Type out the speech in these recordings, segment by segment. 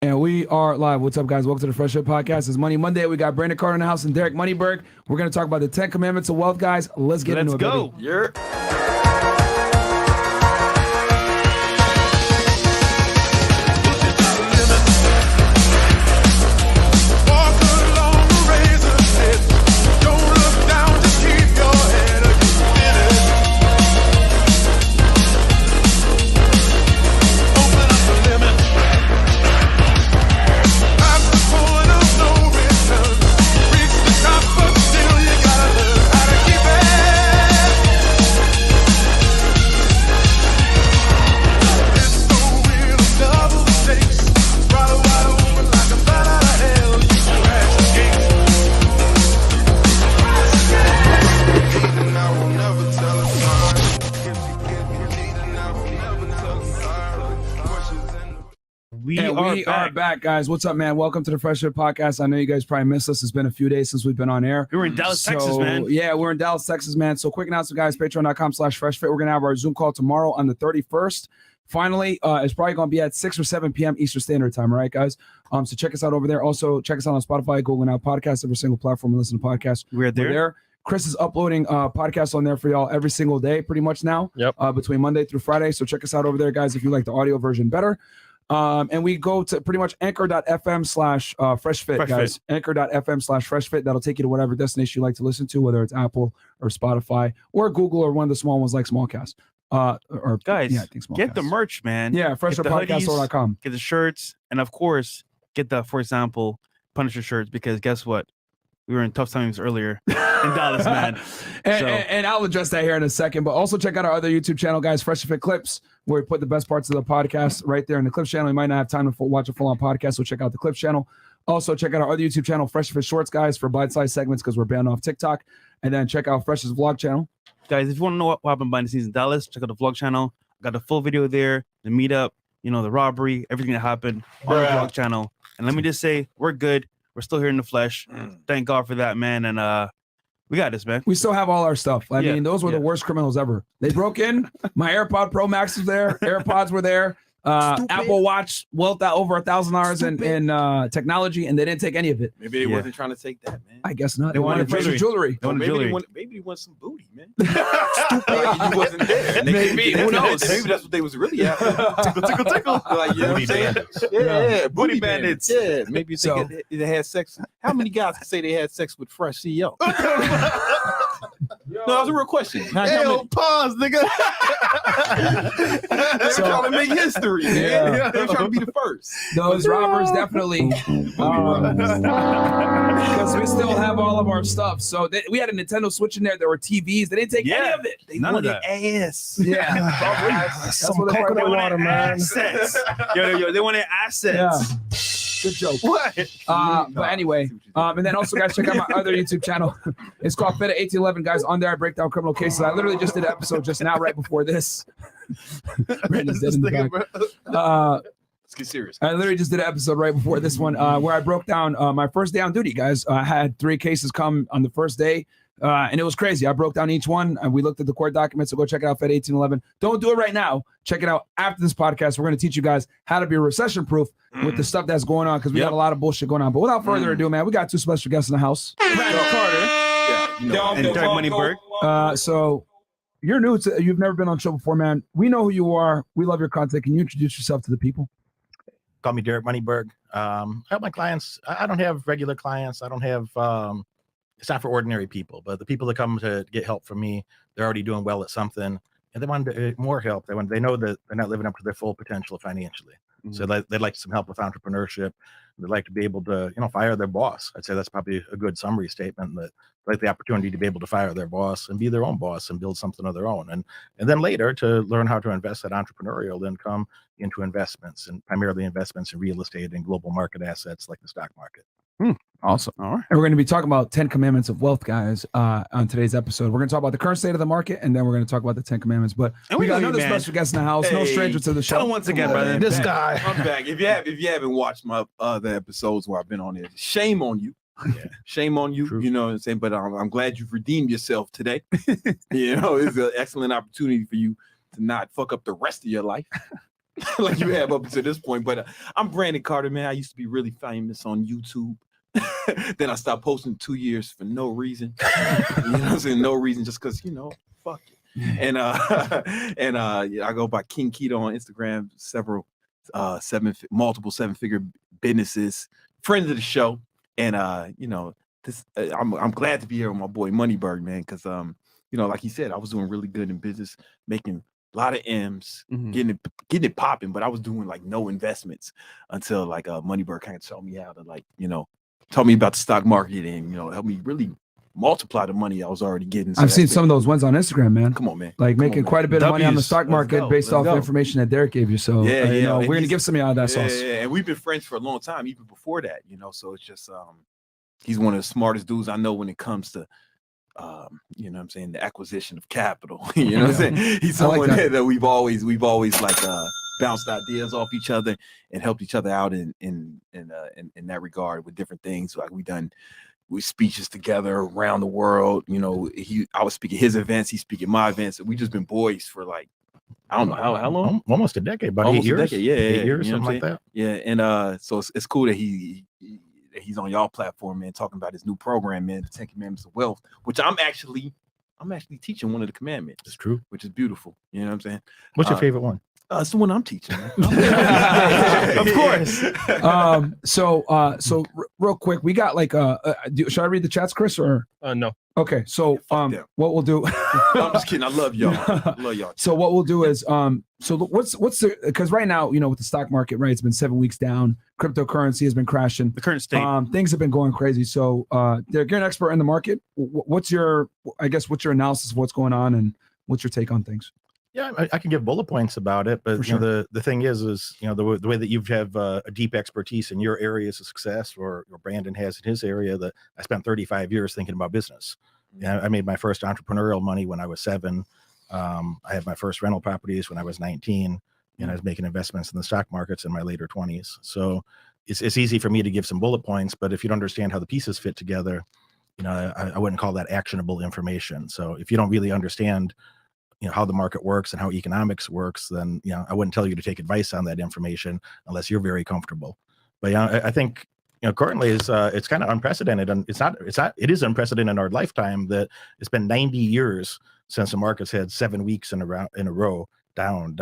And we are live. What's up, guys? Welcome to the FreshandFit Podcast. It's Money Monday. We got Brandon Carter in the house and Derek Moneyberg. We're going to talk about the 10 Commandments of Wealth, guys. Let's get into it, Let's go. We are back, guys. What's up, man? Welcome to the FreshandFit Podcast. I know you guys probably missed us. It's been a few days since we've been on air. We were in Dallas, Texas, man. Yeah, we're in Dallas, Texas, man. So quick announcement, guys. Patreon.com/FreshFit. We're going to have our Zoom call tomorrow on the 31st. Finally, it's probably going to be at 6 or 7 p.m. Eastern Standard Time, all right, guys? So check us out over there. Also, check us out on Spotify, Google, and Apple Podcasts, every single platform you listen to podcasts. We're there. Chris is uploading podcasts on there for y'all every single day, pretty much now, between Monday through Friday. So check us out over there, guys, if you like the audio version better. And we go to pretty much anchor.fm/freshfit, guys. Anchor.fm/freshfit. That'll take you to whatever destination you like to listen to, whether it's Apple or Spotify or Google or one of the small ones like Smallcast. Guys, yeah, I think Smallcast. Get the merch, man. Yeah, FreshandFitPodcast.com. Get the shirts, and of course, get the, for example, Punisher shirts, because guess what? We were in tough times earlier in Dallas, man. And I'll address that here in a second. But also check out our other YouTube channel, guys, FreshandFit Clips, where we put the best parts of the podcast right there in the Clips channel. You might not have time to watch a full-on podcast, so check out the Clips channel. Also, check out our other YouTube channel, FreshandFit Shorts, guys, for bite-sized segments because we're banned off TikTok. And then check out Fresh's vlog channel. Guys, if you want to know what happened behind the scenes in Dallas, check out the vlog channel. Got the full video there, the meetup, the robbery, everything that happened on the vlog channel. And let me just say, we're good. We're still here in the flesh. Thank God for that, man. And we got this, man. We still have all our stuff. I mean, those were the worst criminals ever. They broke in. My AirPod Pro Max was there. AirPods were there. Apple Watch wealth out over $1,000 in technology, and they didn't take any of it. Maybe they wasn't trying to take that, man. I guess not. They wanted jewelry. Maybe they want some booty, man. Stupid. You wasn't there. Maybe. Who knows? Maybe that's what they was really after. Tickle. Like, you know what I'm saying? Yeah, booty bandits. Yeah, maybe they had sex. How many guys can say they had sex with Fresh CEO? No, that was a real question. Pause, nigga. They're trying to make history, man. Yeah. They're trying to be the first. Those robbers definitely. Because we still have all of our stuff. So we had a Nintendo Switch in there. There were TVs. They didn't take any of it. They wanted ass. Yeah. That's what they wanted, man. Assets. Yo, they wanted assets. Yeah. Good joke. What? But anyway, and then also, guys, check out my other YouTube channel. It's called FED 1811, guys. On there, I break down criminal cases. I literally just did an episode just now, right before this. Brandon's dead in the back. Let's get serious. I literally just did an episode right before this one where I broke down my first day on duty, guys. I had 3 cases come on the first day. And it was crazy. I broke down each one, and we looked at the court documents. So go check it out, FED 1811. Don't do it right now. Check it out after this podcast. We're going to teach you guys how to be recession-proof with the stuff that's going on, because we got a lot of bullshit going on. But without further ado, man, we got 2 special guests in the house. Brandon Carter and Derek Moneyberg. So you're new to, you've never been on the show before, man. We know who you are. We love your content. Can you introduce yourself to the people? Call me Derek Moneyberg. I have my clients. I don't have regular clients. I don't have it's not for ordinary people, but the people that come to get help from me, they're already doing well at something, and they want more help. They know that they're not living up to their full potential financially. So they'd like some help with entrepreneurship. They'd like to be able to, fire their boss. I'd say that's probably a good summary statement, that they like the opportunity to be able to fire their boss and be their own boss and build something of their own. And then later to learn how to invest that entrepreneurial income into investments, and primarily investments in real estate and global market assets like the stock market. Awesome. All right. And we're going to be talking about 10 Commandments of Wealth, guys, on today's episode. We're going to talk about the current state of the market, and then we're going to talk about the 10 Commandments. But we got another special guest in the house. No stranger to the show. Tell him once again, brother. This guy. I'm back. If you haven't watched my other episodes where I've been on it, shame on you. Shame on you. True. You know what I'm saying? But I'm glad you've redeemed yourself today. It's an excellent opportunity for you to not fuck up the rest of your life. like you have up to this point. But I'm Brandon Carter, man. I used to be really famous on YouTube. Then I stopped posting 2 years for no reason. You know what I'm saying? No reason, just because, fuck it. And I go by King Keto on Instagram, several multiple 7-figure businesses, friends of the show. And this I'm glad to be here with my boy Moneyberg, man, because like he said, I was doing really good in business, making a lot of M's, getting it popping, but I was doing like no investments until like Moneyberg kind of showed me how to taught me about the stock market and help me really multiply the money I was already getting. So I've seen some of those ones on Instagram, man. Come on, man. Like making quite a bit of money on the stock market based off the information that Derek gave you. So we're gonna give some of that sauce. Yeah, and we've been friends for a long time, even before that, so it's just he's one of the smartest dudes I know when it comes to the acquisition of capital. You know what I'm saying? He's someone that we've always like bounced ideas off each other and helped each other out in that regard with different things. Like we speeches together around the world. I was speaking his events, he's speaking my events, and we just been boys for like I don't know how long, almost a decade, about 8 years. 8 years, something like that. Yeah, and so it's cool that he's on y'all platform, man, talking about his new program, man, the 10 Commandments of Wealth, which I'm actually teaching one of the commandments. It's true, which is beautiful. You know what I'm saying? What's your favorite one? It's the one I'm teaching. Of course. So real quick, we got like should I read the chats, Chris, or no? Okay, so what we'll do. I'm just kidding. I love y'all. I love y'all. So what we'll do is so what's the, because right now with the stock market, right, it's been 7 weeks down. Cryptocurrency has been crashing. The current state. Things have been going crazy. So Derek, you're an expert in the market. What's your analysis of what's going on and what's your take on things? Yeah, I can give bullet points about it, but the thing is the way that you have a deep expertise in your areas of success, or Brandon has in his area, that I spent 35 years thinking about business. Yeah, I made my first entrepreneurial money when I was 7. I had my first rental properties when I was 19, and I was making investments in the stock markets in my later 20s. So it's easy for me to give some bullet points, but if you don't understand how the pieces fit together, I wouldn't call that actionable information. So if you don't really understand how the market works and how economics works, then I wouldn't tell you to take advice on that information unless you're very comfortable. But I think currently it's kind of unprecedented, and it is unprecedented in our lifetime that it's been 90 years since the market's had 7 weeks in a row down.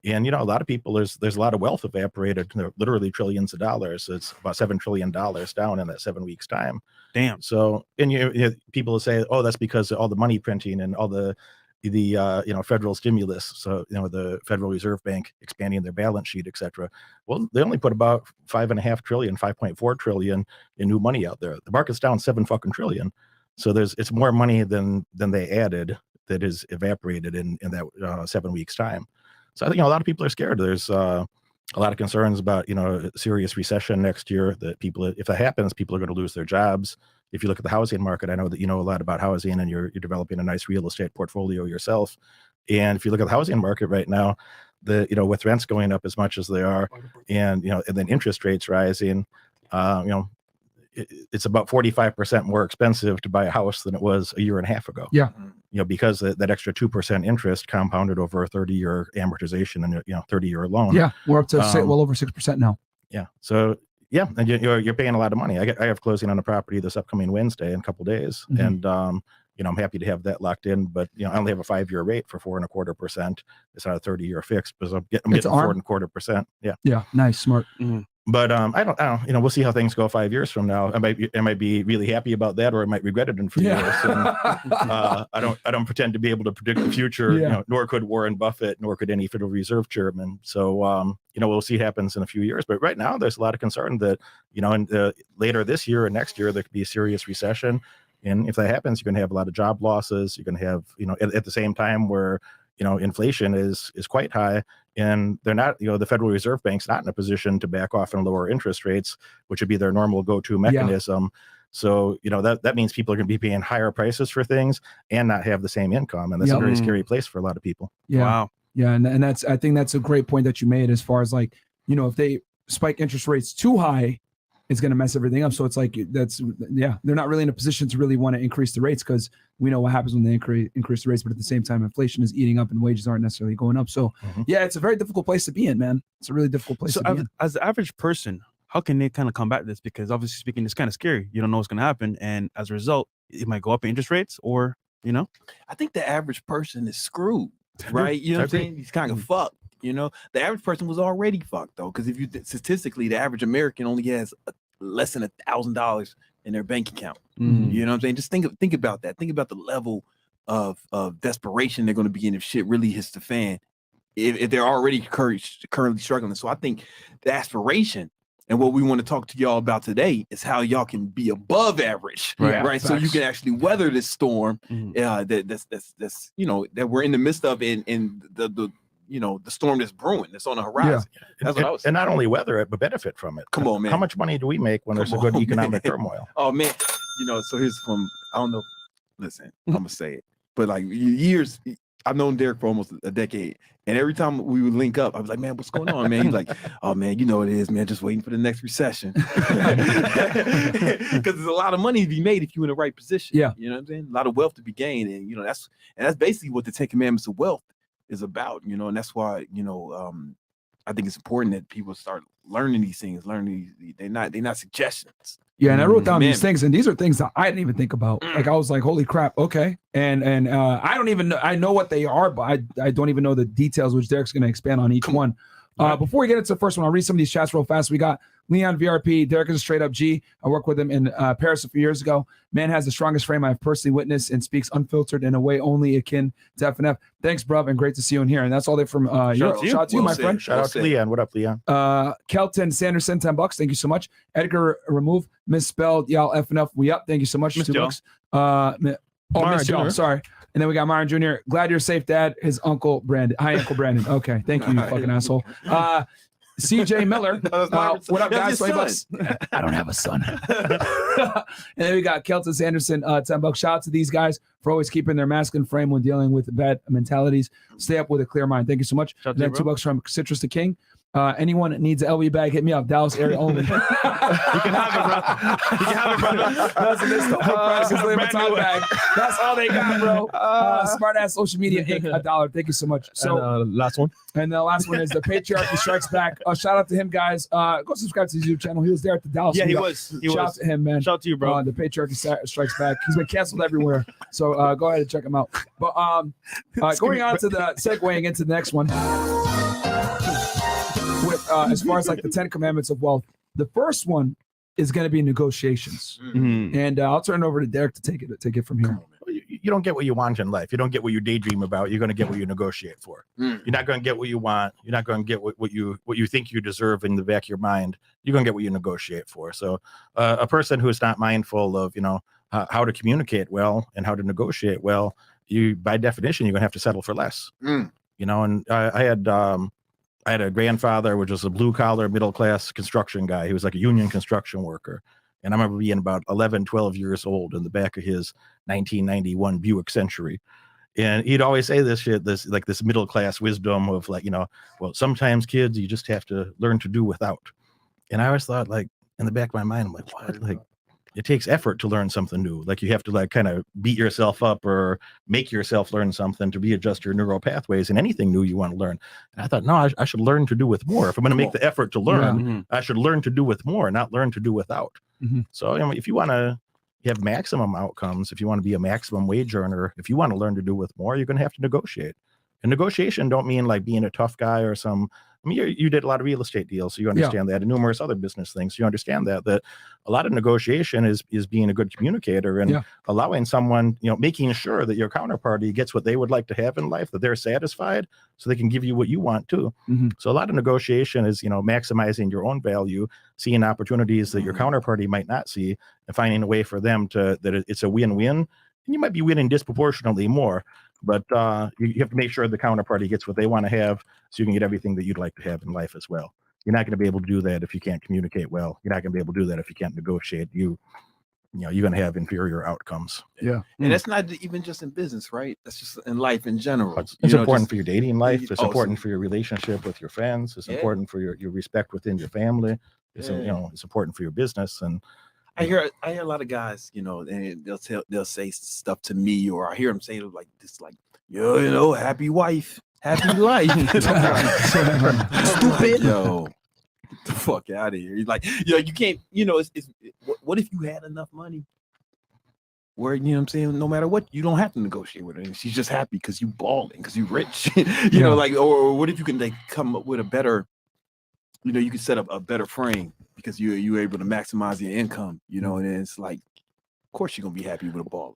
And a lot of people, there's a lot of wealth evaporated, literally trillions of dollars. It's about $7 trillion down in that 7 weeks time. Damn. So, and people will say, oh, that's because of all the money printing and all the federal stimulus. So, the Federal Reserve Bank expanding their balance sheet, et cetera. Well, they only put about 5.4 trillion in new money out there. The market's down 7 fucking trillion. So it's more money than they added that is evaporated in that 7 weeks time. So I think a lot of people are scared. There's a lot of concerns about serious recession next year. That if that happens, people are going to lose their jobs. If you look at the housing market, I know that you know a lot about housing, and you're developing a nice real estate portfolio yourself. And if you look at the housing market right now, with rents going up as much as they are, and then interest rates rising, it's about 45% more expensive to buy a house than it was a year and a half ago. Yeah. Because that extra 2% interest compounded over a 30-year amortization and 30-year loan. Yeah, we're up to well over 6% now. Yeah. So and you're paying a lot of money. I have closing on a property this upcoming Wednesday in a couple of days, and I'm happy to have that locked in. But I only have a 5-year rate for 4.25%. It's not a 30-year fixed, because I'm getting 4.25%. Yeah. Yeah. Nice, smart. Mm-hmm. But I don't. We'll see how things go 5 years from now. I might be really happy about that, or I might regret it in 4 years. And, I don't pretend to be able to predict the future. Nor could Warren Buffett, nor could any Federal Reserve chairman. So we'll see what happens in a few years. But right now, there's a lot of concern that later this year and next year there could be a serious recession. And if that happens, you're going to have a lot of job losses. You're going to have at the same time where inflation is quite high, and they're not, the Federal Reserve Bank's not in a position to back off and lower interest rates, which would be their normal go-to mechanism. Yeah. So, that means people are going to be paying higher prices for things and not have the same income. And that's a very scary place for a lot of people. Yeah. Wow. Yeah. And I think that's a great point that you made, as far as if they spike interest rates too high, it's going to mess everything up. So it's like they're not really in a position to really want to increase the rates because we know what happens when they increase the rates. But at the same time, inflation is eating up and wages aren't necessarily going up. So yeah, it's a very difficult place to be in, man. It's a really difficult place to be in. As the average person, how can they kind of combat this? Because obviously speaking, it's kind of scary. You don't know what's going to happen, and as a result, it might go up in interest rates, or I think the average person is screwed, right? You know what I'm saying? He's kind of fucked. The average person was already fucked though, because if you statistically, the average American only has less than $1,000 in their bank account. You know what I'm saying? Just think about that. Think about the level of desperation they're going to be in if shit really hits the fan. If they're already currently struggling. So I think the aspiration and what we want to talk to y'all about today is how y'all can be above average, right? So you can actually weather this storm that's that we're in the midst of, in the storm that's brewing, that's on the horizon. That's what I was saying. And not only weather it, but benefit from it. Come on, man. How much money do we make when there's a good economic turmoil? Oh man, so here's I don't know. Listen, I'm gonna say it, but like years, I've known Derek for almost a decade, and every time we would link up, I was like, "Man, what's going on, man?" He's like, "Oh man, you know what it is, man. Just waiting for the next recession." Because there's a lot of money to be made if you're in the right position. Yeah, you know what I'm saying. A lot of wealth to be gained, and that's basically what the 10 Commandments of wealth is about. And that's why I think it's important that people start learning these things. They're not suggestions. Yeah, and I wrote down these things, and these are things that I didn't even think about. Like I was like, "Holy crap!" Okay, and I don't even know. I know what they are, but I don't even know the details, which Derek's going to expand on each one. Before we get into the first one, I'll read some of these chats real fast. We got Leon VRP. Derek is a straight up G. I worked with him in Paris a few years ago. Man has the strongest frame I've personally witnessed and speaks unfiltered in a way only akin to F&F. Thanks, bruv, and great to see you in here. And that's all there from Europe. Shout out to you, my friend. Shout out to Leon. What up, Leon? Kelton Sanderson, $10. Thank you so much. Edgar Remove, misspelled y'all F&F. We up. Thank you so much. $2. Miss y'all. Sorry. And then we got Myron Jr. Glad you're safe, Dad. His uncle Brandon. Hi, Uncle Brandon. Okay, thank you, you fucking asshole. CJ Miller. What up, guys? $20. I don't have a son. And then we got Kelton Sanderson, $10. Shout out to these guys for always keeping their masculine frame when dealing with bad mentalities. Stay up with a clear mind. Thank you so much. And then $2 from Citrus the King. Anyone that needs an LV bag, hit me up. Dallas area only. You can have it, bro. You can have it, brother. That's the bag. That's all they got, bro. Smart ass social media Inc. $1. Thank you so much. So last one. And the last one is the Patriarchy Strikes Back. Shout out to him, guys. Go subscribe to his YouTube channel. He was there at the Dallas. Yeah, he was. Shout out to him, man. Shout out to you, bro. The Patriarchy Strikes Back. He's been canceled everywhere. So go ahead and check him out. But going on to the segueing into the next one. With as far as like the 10 Commandments of wealth, the first one is going to be negotiations, and I'll turn it over to Derek to take it from here. You don't get what you want in life. You don't get what you daydream about. You're going to get what you negotiate for. You're not going to get what you want. You're not going to get what you think you deserve in the back of your mind. You're going to get what you negotiate for. So a person who is not mindful of how to communicate well and how to negotiate well, you by definition you're going to have to settle for less. And I had a grandfather, which was a blue collar, middle class construction guy. He was like a union construction worker. And I remember being about 11, 12 years old in the back of his 1991 Buick Century. And he'd always say this middle class wisdom of well, sometimes kids, you just have to learn to do without. And I always thought, like, in the back of my mind, I'm like, what? Like, it takes effort to learn something new. Like you have to kind of beat yourself up or make yourself learn something to readjust your neural pathways in anything new you want to learn. And I thought, no, I should learn to do with more. If I'm going to make the effort to learn, I should learn to do with more, not learn to do without. So if you want to have maximum outcomes, if you want to be a maximum wage earner, if you want to learn to do with more, you're going to have to negotiate. And negotiation don't mean like being a tough guy or you did a lot of real estate deals, so you understand that, and numerous other business things. So you understand that a lot of negotiation is being a good communicator and allowing someone, making sure that your counterparty gets what they would like to have in life, that they're satisfied, so they can give you what you want too. So a lot of negotiation is, maximizing your own value, seeing opportunities that your counterparty might not see, and finding a way for them that it's a win-win. And you might be winning disproportionately more. But you have to make sure the counterparty gets what they want to have so you can get everything that you'd like to have in life as well. You're not going to be able to do that if you can't communicate well. You're not going to be able to do that if you can't negotiate. You're going to have inferior outcomes. Yeah. And that's not even just in business, right? That's just in life in general. It's important for your dating life. It's important for your relationship with your friends. It's important for your respect within your family. It's it's important for your business. And I hear a lot of guys, and they'll say stuff to me, or I hear them saying like this, like, happy wife, happy life. Stupid. Yo, get the fuck out of here. He's like, you can't, what if you had enough money where, I'm saying, no matter what, you don't have to negotiate with her. And she's just happy because you balling, because you rich, or what if you can come up with a better, you can set up a better frame because you're able to maximize your income, and it's like, of course you're going to be happy with a baller,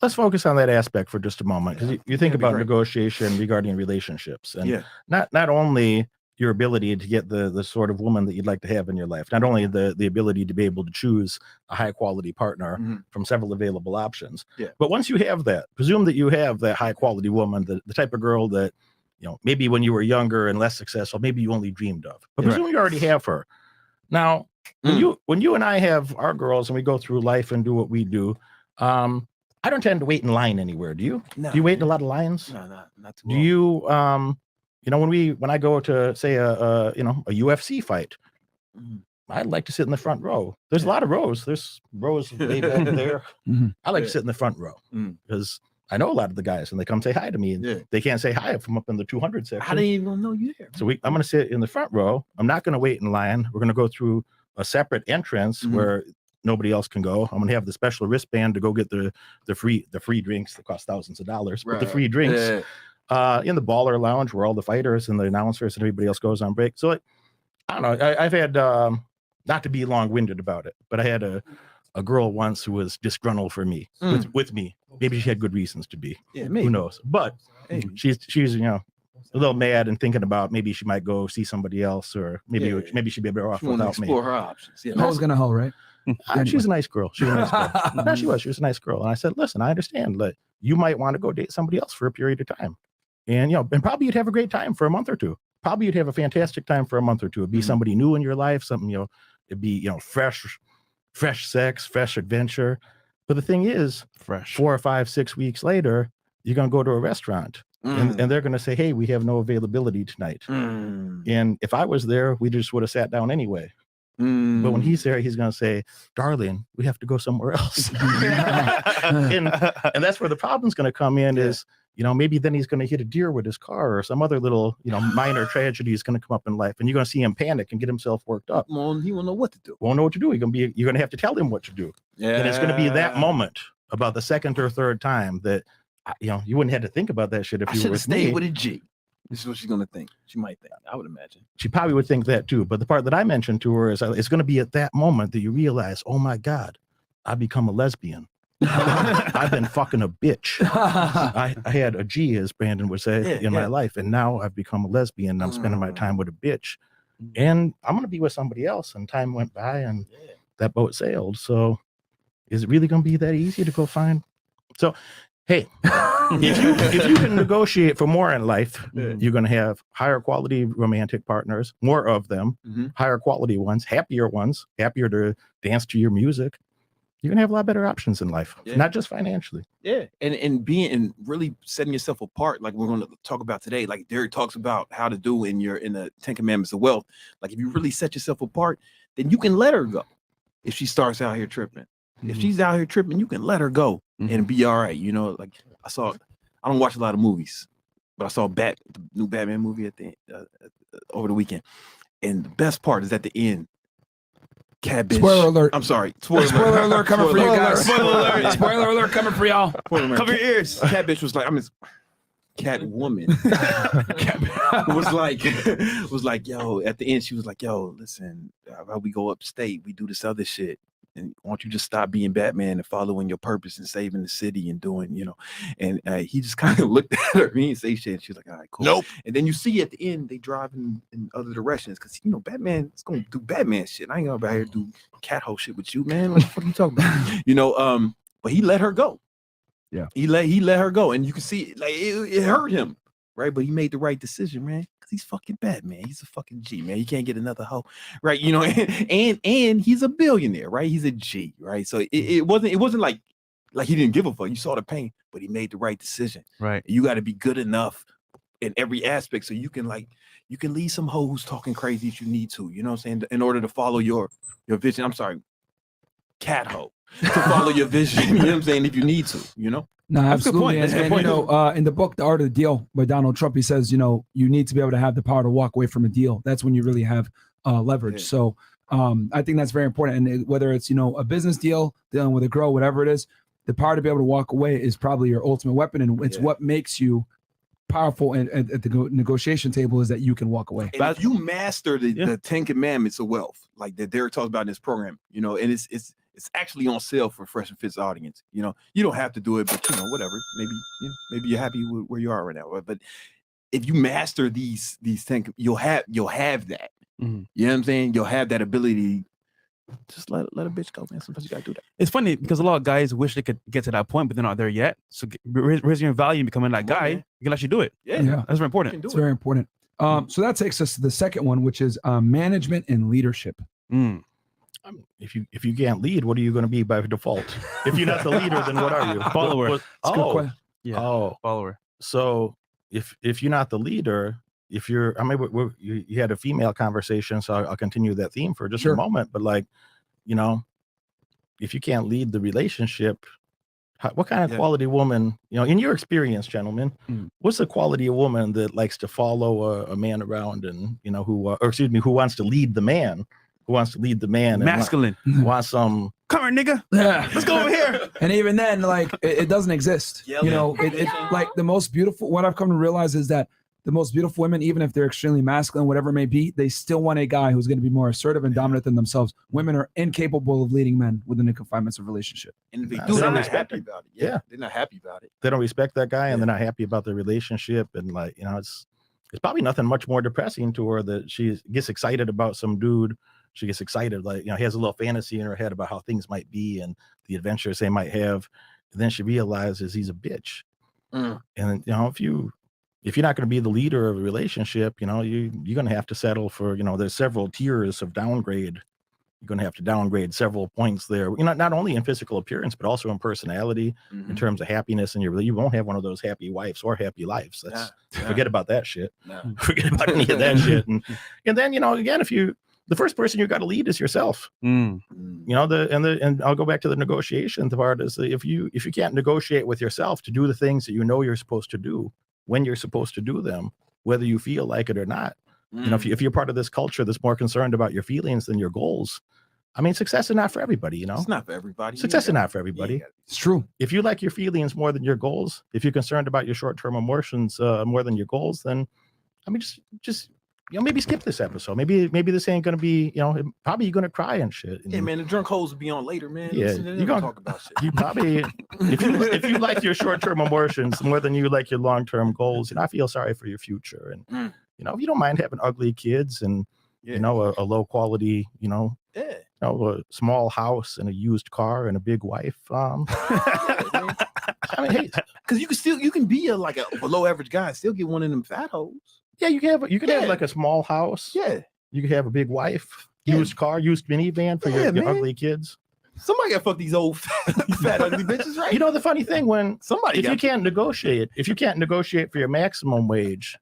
Let's focus on that aspect for just a moment, because you think about negotiation regarding relationships, and not only your ability to get the sort of woman that you'd like to have in your life, not only the ability to be able to choose a high quality partner from several available options, but once you have that, presume that you have that high quality woman, the type of girl that, maybe when you were younger and less successful, maybe you only dreamed of, but presume you already have her. Now, when you and I have our girls and we go through life and do what we do, I don't tend to wait in line anywhere. Do you? No. Do you wait in a lot of lines? No, not too long. Do you, when I go to say a UFC fight, I'd like to sit in the front row. There's a lot of rows. There's rows way back there. I like to sit in the front row because I know a lot of the guys, and they come say hi to me, and they can't say hi if I'm up in the 200 section. I didn't even know you there. So I'm going to sit in the front row. I'm not going to wait in line. We're going to go through a separate entrance where nobody else can go. I'm going to have the special wristband to go get the free drinks that cost thousands of dollars, but the free drinks in the baller lounge where all the fighters and the announcers and everybody else goes on break. So I don't know. I've had, not to be long-winded about it, but I had a girl once who was disgruntled for me with me. Maybe she had good reasons to be. Yeah, maybe. Who knows? But she's a little mad and thinking about maybe she might go see somebody else, or maybe she'd be better off without me. Explore her options. Yeah, I was gonna hoe, right? She's a nice girl. She was a nice girl. No, she was a nice girl. And I said, listen, I understand. Like, you might want to go date somebody else for a period of time, and and probably you'd have a great time for a month or two. Probably you'd have a fantastic time for a month or two. It'd be somebody new in your life. Something it'd be fresh sex, fresh adventure. But the thing is, 4 or 5, 6 weeks later, you're going to go to a restaurant and they're going to say, hey, we have no availability tonight. And if I was there, we just would have sat down anyway. But when he's there, he's going to say, darling, we have to go somewhere else. and that's where the problem's going to come in is, maybe then he's going to hit a deer with his car, or some other little, minor tragedy is going to come up in life, and you're going to see him panic and get himself worked up. Well, he won't know what to do. Won't know what to do. You're going to have to tell him what to do. Yeah. And it's going to be that moment about the second or third time that, you wouldn't have to think about that shit if you were with me. With a G. This is what she's going to think. She might think. I would imagine. She probably would think that too. But the part that I mentioned to her is it's going to be at that moment that you realize, oh my God, I've become a lesbian. I've been fucking a bitch. I had a G, as Brandon would say, in my life, and now I've become a lesbian. And I'm spending my time with a bitch, and I'm going to be with somebody else. And time went by, and that boat sailed. So, is it really going to be that easy to go find? So, hey, if you can negotiate for more in life, you're going to have higher quality romantic partners, more of them, higher quality ones, happier to dance to your music. You're going to have a lot better options in life, not just financially. Yeah. And really setting yourself apart, like we're going to talk about today, like Derek talks about how to do in the 10 Commandments of Wealth. Like if you really set yourself apart, then you can let her go. If she starts out here tripping, if she's out here tripping, you can let her go and be all right. Like I don't watch a lot of movies, but I saw the new Batman movie at the over the weekend. And the best part is at the end. Cat bitch. Spoiler alert. I'm sorry. Spoiler alert coming for you guys. Spoiler alert. Spoiler alert coming for y'all. Cover your ears. Cat bitch was like, cat woman. was like, yo, at the end, she was like, yo, listen, how we go upstate, we do this other shit. And why don't you just stop being Batman and following your purpose and saving the city and doing, and he just kind of looked at her. He didn't say shit. And she was like, all right, cool. Nope. And then you see at the end, they drive in other directions because, Batman is going to do Batman shit. I ain't going to be out here do cat hole shit with you, man. What the fuck are you talking about? But he let her go. Yeah. He let her go. And you can see, like, it hurt him, right? But he made the right decision, man. He's fucking Batman. He's a fucking G, man. He can't get another hoe, right? And he's a billionaire, right? He's a G, right? So it wasn't like he didn't give a fuck. You saw the pain, but he made the right decision, right? You got to be good enough in every aspect. So you can lead some hoe who's talking crazy if you need to, you know what I'm saying? In order to follow your vision. I'm sorry, cat hoe, to follow your vision, you know what I'm saying? If you need to, you know? No, That's a good absolutely. point. That's a good And, point. you know, in the book, The Art of the Deal by Donald Trump, he says, you know, you need to be able to have the power to walk away from a deal. That's when you really have leverage. Yeah. So I think that's very important. And whether it's, you know, a business deal, dealing with a girl, whatever it is, the power to be able to walk away is probably your ultimate weapon. And it's what makes you powerful at the negotiation table, is that you can walk away. And if you master the 10 commandments of wealth, like that Derek talks about in this program, you know, and it's actually on sale for Fresh and Fit's audience. You know, you don't have to do it, but you know, whatever. Maybe you're happy with where you are right now. But if you master these 10, you'll have that. Mm-hmm. You know what I'm saying? You'll have that ability. Just let a bitch go, man. Sometimes you gotta do that. It's funny because a lot of guys wish they could get to that point, but they're not there yet. So raising your value and becoming that guy, you can actually do it. Yeah. That's very You important. can do It's it. very important. So that takes us to the second one, which is management and leadership. Mm. If you can't lead, what are you going to be by default? If you're not the leader, then what are you? Follower. It's a good question. Yeah. Oh, Follower. so if you're not the leader, if you're, I mean, you had a female conversation, so I'll continue that theme for just a moment. But like, you know, if you can't lead the relationship, what kind of quality woman, you know, in your experience, gentlemen, what's the quality of woman that likes to follow a man around and, you know, who wants to lead the man, and Masculine. wants some. Come here, nigga. Yeah. Let's go over here. And even then, like, it doesn't exist. Yeah, you man. know, it like the most beautiful, what I've come to realize is that the most beautiful women, even if they're extremely masculine, whatever it may be, they still want a guy who's going to be more assertive and dominant than themselves. Women are incapable of leading men within the confinements of relationship. And if they Nah, do, they they're don't not respect happy it. about it. Yeah. They're not happy about it. They don't respect that guy, and they're not happy about the relationship, and like, you know, it's probably nothing much more depressing to her that she gets excited about some dude. She gets excited, like, you know, he has a little fantasy in her head about how things might be and the adventures they might have, and then she realizes he's a bitch. And you know, if you're not going to be the leader of a relationship, you know, you're going to have to settle for, you know, there's several tiers of downgrade. You're going to have to downgrade several points there, you know, not only in physical appearance, but also in personality, in terms of happiness. And you won't have one of those happy wives or happy lives. Forget about that shit. Forget about any of that shit. And then, you know, again, the first person you got to lead is yourself. You know, and I'll go back to the negotiation part is if you can't negotiate with yourself to do the things that you know you're supposed to do when you're supposed to do them, whether you feel like it or not. You know, if you're part of this culture that's more concerned about your feelings than your goals, I mean, success is not for everybody, you know? It's not for everybody. Success is not for everybody. It's true. If you like your feelings more than your goals, if you're concerned about your short-term emotions more than your goals, then, I mean, just you know, maybe skip this episode. Maybe this ain't gonna be, you know, probably you're gonna cry and shit. Yeah, man, the drunk hoes will be on later, man. Yeah, You're gonna talk about shit. You probably, if you like your short-term emotions more than you like your long-term goals, you know, I feel sorry for your future. And you know, if you don't mind having ugly kids and you know, a low quality, you know, a small house and a used car and a big wife. I mean, hey, because you can be a below average guy and still get one of them fat hoes. Yeah, you can have like a small house. Yeah, you could have a big wife, used car, used minivan for your ugly kids. Somebody got to fuck these old fat ugly bitches, right? You know the funny thing, if you can't negotiate for your maximum wage.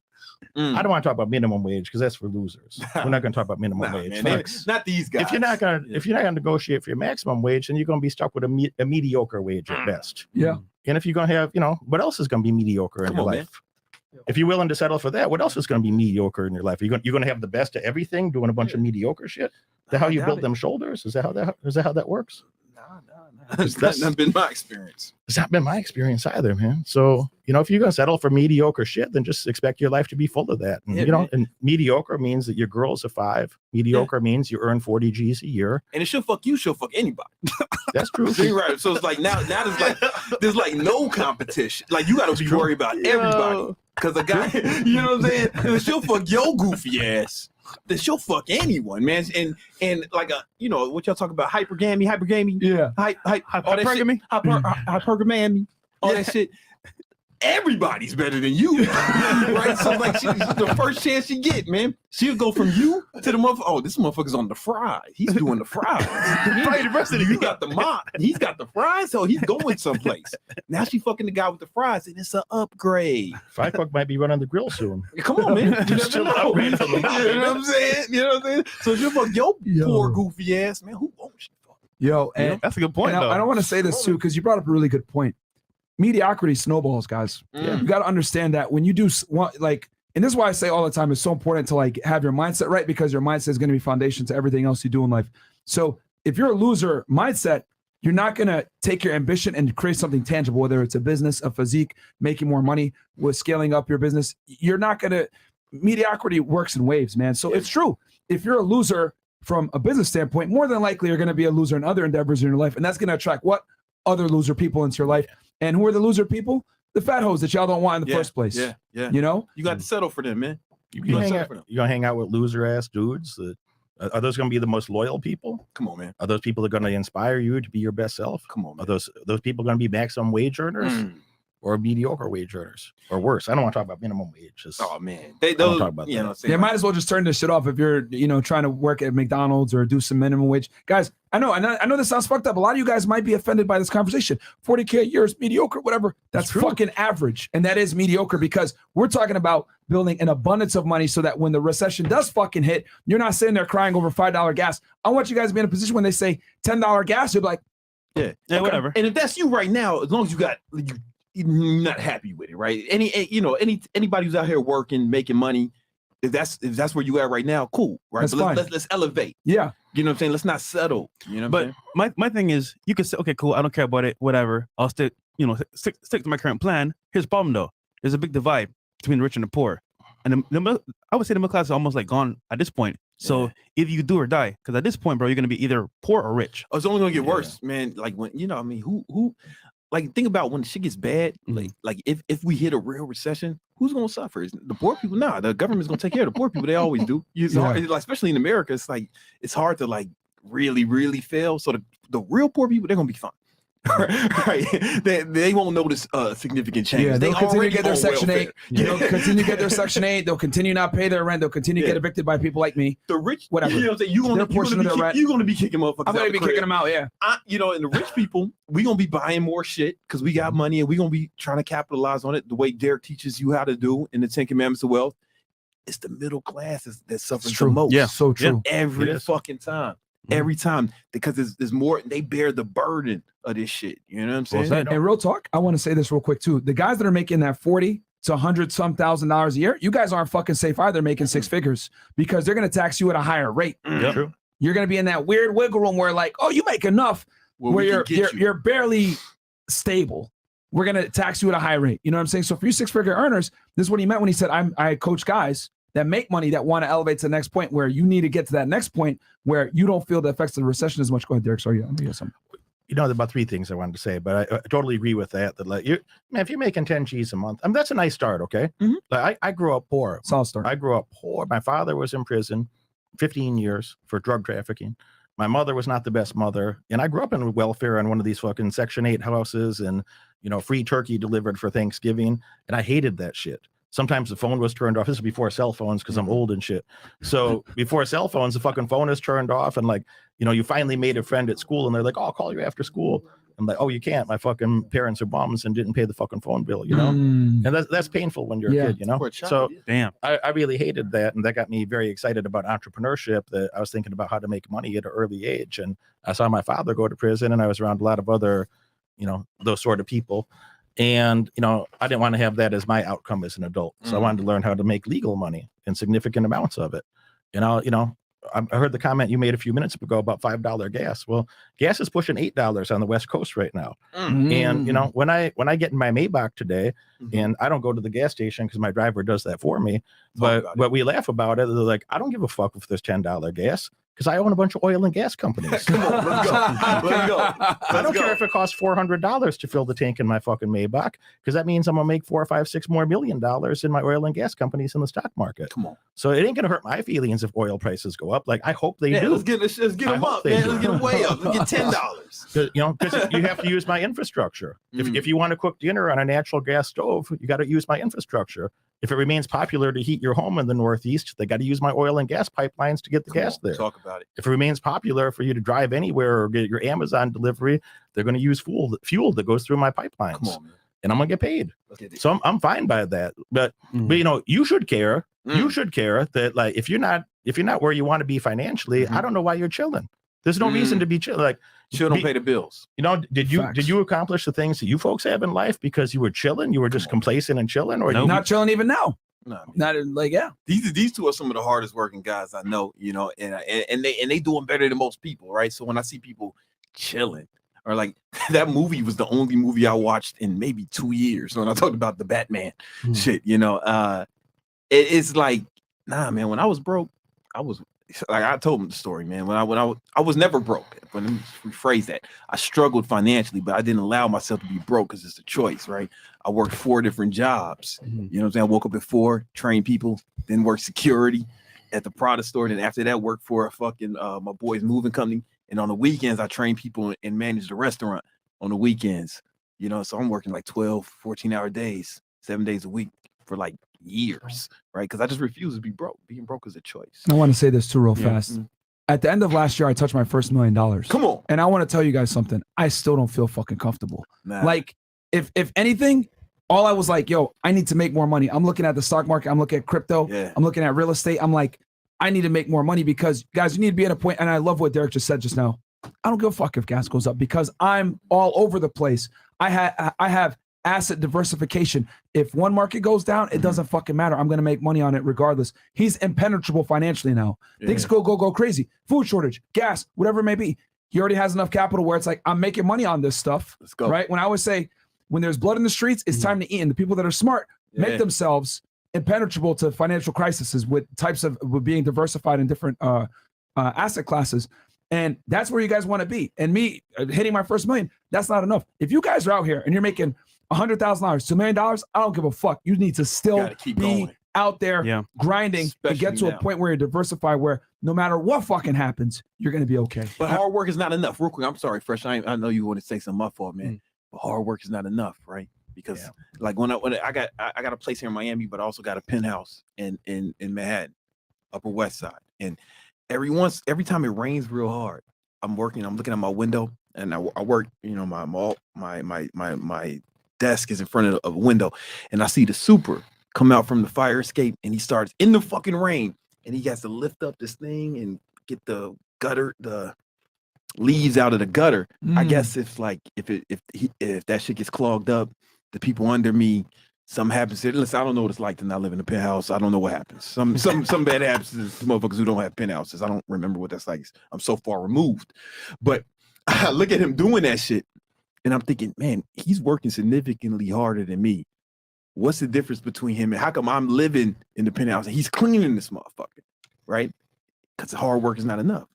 I don't want to talk about minimum wage because that's for losers. We're not going to talk about minimum wage. Man, not these guys. If you're not going to negotiate for your maximum wage, then you're going to be stuck with a mediocre wage at best. Yeah. And if you're going to have, you know, what else is going to be mediocre in your life? Man. If you're willing to settle for that, what else is going to be mediocre in your life? You're going to have the best of everything, doing a bunch of mediocre shit. Is that how you build them shoulders? Is that how that works? No. That's not been my experience. It's not been my experience either, man. So, you know, if you're going to settle for mediocre shit, then just expect your life to be full of that. And, you know, and mediocre means that your girl's a 5. Mediocre means you earn 40 G's a year. And if she'll fuck you, she'll fuck anybody. That's true. You're right. So it's like now there's like no competition. Like you got to be worried about everybody. Because a guy, you know what I'm saying? If she'll fuck your goofy ass, then she'll fuck anyone, man. And like you know what y'all talk about, hypergamy, yeah, hypergamy, all that shit, hypergamy, all that shit. everybody's better than you, right? So like, the first chance she get, man, she'll go from you to the motherfucker. Oh, this motherfucker's on the fries. He's doing the fries. Probably the rest of You got the mop. He's got the fries, so he's going someplace. Now she fucking the guy with the fries, and it's an upgrade. Fry Cook might be running the grill soon. Come on, man. You never Still know. upgrade from the mop. You know what I'm saying? You know what I'm saying? So if you fuck your poor goofy ass, man, who wants you? Yo, and That's a good point, and though. I don't want to say this too, because you brought up a really good point. Mediocrity snowballs, guys. Yeah. You got to understand that when you do like, and this is why I say all the time, it's so important to like have your mindset right, because your mindset is going to be foundation to everything else you do in life. So if you're a loser mindset, you're not going to take your ambition and create something tangible, whether it's a business, a physique, making more money with scaling up your business. You're not going to, mediocrity works in waves, man. So it's true. If you're a loser from a business standpoint, more than likely you're going to be a loser in other endeavors in your life. And that's going to attract what? Other loser people into your life. And who are the loser people? The fat hoes that y'all don't want in the first place. Yeah, yeah. You know? You got to settle for them, man. You gotta hang settle out, for them. you gonna hang out with loser ass dudes. Are those going to be the most loyal people? Come on, man. Are those people that are going to inspire you to be your best self? Come on, Are man. those people going to be maximum wage earners or mediocre wage earners or worse? I don't want to talk about minimum wage. Oh man, don't those, talk about you know that. what I'm saying? They might as well just turn this shit off if you're, trying to work at McDonald's or do some minimum wage. Guys, I know this sounds fucked up. A lot of you guys might be offended by this conversation. 40K a year is mediocre, whatever. That's fucking average. And that is mediocre because we're talking about building an abundance of money so that when the recession does fucking hit, you're not sitting there crying over $5 gas. I want you guys to be in a position when they say $10 gas, you're like, yeah, whatever. And if that's you right now, as long as you're not happy with it, right? Anybody who's out here working, making money, if that's where you at right now, cool, right? That's But fine. let's elevate. yeah. You know what I'm saying? Let's not settle. You know what I'm But saying? my thing is, you can say, okay, cool, I don't care about it, whatever. I'll stick to my current plan. Here's the problem though. There's a big divide between the rich and the poor. And I would say the middle class is almost like gone at this point. So either you do or die. Because at this point, bro, you're gonna be either poor or rich. Oh, it's only gonna get worse, man. Like when who like think about when shit gets bad, like if we hit a real recession, who's gonna suffer? Is the poor people? Nah, the government's gonna take care of the poor people. They always do. It's hard, like, especially in America, it's hard to like really, really fail. So the real poor people, they're gonna be fine. Right? They won't notice significant change. Yeah, they'll continue to get their on Section 8. welfare. They'll continue to get their Section 8. They'll continue not pay their rent. They'll continue to get evicted by people like me. The rich, Whatever. You know what I'm saying? You're gonna be kicking motherfuckers. I'm going to out be the crib. kicking them out, yeah. And the rich people, we gonna be buying more shit because we got money and we gonna be trying to capitalize on it the way Derek teaches you how to do in the 10 Commandments of Wealth. It's the middle class that suffers the most. Yeah. So true. Every fucking time. Every time, because there's more, they bear the burden of this shit. You know what I'm saying? And real talk, I want to say this real quick too. The guys that are making that 40 to 100 some $1,000s a year, you guys aren't fucking safe either making six figures because they're going to tax you at a higher rate. True. You're going to be in that weird wiggle room where like, oh, you make enough where you're barely stable. We're going to tax you at a high rate. You know what I'm saying? So for you 6-figure earners, this is what he meant when he said, I coach guys that make money that want to elevate to the next point where you need to get to that next point where you don't feel the effects of the recession as much. Go ahead, Derek. Sorry, I know you have something. There's about 3 things I wanted to say, but I totally agree with that. That like if you're making 10 G's a month, that's a nice start. Okay. Like I grew up poor. Solid start. I grew up poor. My father was in prison 15 years for drug trafficking. My mother was not the best mother. And I grew up in welfare on one of these fucking Section 8 houses and, free turkey delivered for Thanksgiving. And I hated that shit. Sometimes the phone was turned off. This is before cell phones because I'm old and shit. So before cell phones, the fucking phone is turned off. And like, you finally made a friend at school and they're like, oh, I'll call you after school. I'm like, oh, you can't. My fucking parents are bums and didn't pay the fucking phone bill, And that's painful when you're a kid, So Damn. I really hated that. And that got me very excited about entrepreneurship, that I was thinking about how to make money at an early age. And I saw my father go to prison and I was around a lot of other, those sort of people. And, I didn't want to have that as my outcome as an adult. So I wanted to learn how to make legal money and significant amounts of it. I heard the comment you made a few minutes ago about $5 gas. Well, gas is pushing $8 on the West Coast right now. And, when I get in my Maybach today and I don't go to the gas station because my driver does that for me, but we laugh about it. They're like, I don't give a fuck if there's $10 gas. Because I own a bunch of oil and gas companies. Come on, let's go. Let's go. I don't care if it costs $400 to fill the tank in my fucking Maybach, because that means I'm gonna make $4 or $5, $6 more million in my oil and gas companies in the stock market. Come on. So it ain't gonna hurt my feelings if oil prices go up. Like, I hope they do. Let's get them up, man. Let's get them way up. Let's get $10. You know, because you have to use my infrastructure. If you want to cook dinner on a natural gas stove, you got to use my infrastructure. If it remains popular to heat your home in the Northeast, they got to use my oil and gas pipelines to get the gas there. Talk about it. If it remains popular for you to drive anywhere or get your Amazon delivery, they're going to use fuel that goes through my pipelines. Come on, man. And I'm going to get paid. Get So I'm fine by that. But you know, you should care. You should care that, like, if you're not where you want to be financially, I don't know why you're chilling. There's no reason to be chill. Like, chill don't pay the bills. You know, did you accomplish the things that you folks have in life because you were chilling? You were just complacent and chilling, or not chilling even now? No, not like These two are some of the hardest working guys I know. You know, and they doing better than most people, right? So when I see people chilling, or like that movie was the only movie I watched in maybe 2 years when I talked about the Batman shit. You know, it's like, nah, man. When I was broke, I was. Like I told him the story, man. When I was never broke. Let me rephrase that. I struggled financially, but I didn't allow myself to be broke because it's a choice, right? I worked 4 different jobs. You know what I'm saying? I woke up at 4, trained people, then worked security at the product store. Then after that, worked for a fucking my boy's moving company. And on the weekends, I trained people and managed the restaurant on the weekends. You know, so I'm working like 12, 14-hour days, 7 days a week for like years, right? Because I just refuse to be broke. Being broke is a choice. I want to say this too real fast. At the end of last year, I touched my first $1 million. Come on. And I want to tell you guys something. I still don't feel fucking comfortable. Nah. Like, if anything, all I was like, yo, I need to make more money. I'm looking at the stock market. I'm looking at crypto. Yeah. I'm looking at real estate. I'm like, I need to make more money because, guys, you need to be at a point. And I love what Derek just said just now. I don't give a fuck if gas goes up because I'm all over the place. I have asset diversification. If one market goes down, it doesn't fucking matter. I'm going to make money on it regardless. He's impenetrable financially now. Things go crazy. Food shortage, gas, whatever it may be. He already has enough capital where it's like, I'm making money on this stuff. Let's go. Right? When I always say, when there's blood in the streets, it's time to eat. And the people that are smart make themselves impenetrable to financial crises with being diversified in different asset classes. And that's where you guys want to be. And me hitting my first $1 million, that's not enough. If you guys are out here and you're making $100,000, $2 million, I don't give a fuck. You need to still be out there grinding and get to a point where you're diversified, where no matter what fucking happens, you're going to be okay. But hard work is not enough. Real quick, I'm sorry, Fresh. I know you want to say something, my fault, man. But hard work is not enough, right? Because like when I got a place here in Miami, but I also got a penthouse in Manhattan, Upper West Side. And every time it rains real hard, I'm looking at my window, and I work, you know, my desk is in front of a window, and I see the super come out from the fire escape, and he starts in the fucking rain, and he has to lift up this thing and get the leaves out of the gutter. I guess if that shit gets clogged up, the people under me, something happens to it. Listen, I don't know what it's like to not live in a penthouse. I don't know what happens. Some bad happens to motherfuckers who don't have penthouses. I don't remember what that's like. I'm so far removed. But I look at him doing that shit, and I'm thinking, man, he's working significantly harder than me. What's the difference between him and how come I'm living in the penthouse and he's cleaning this motherfucker, right? Because hard work is not enough,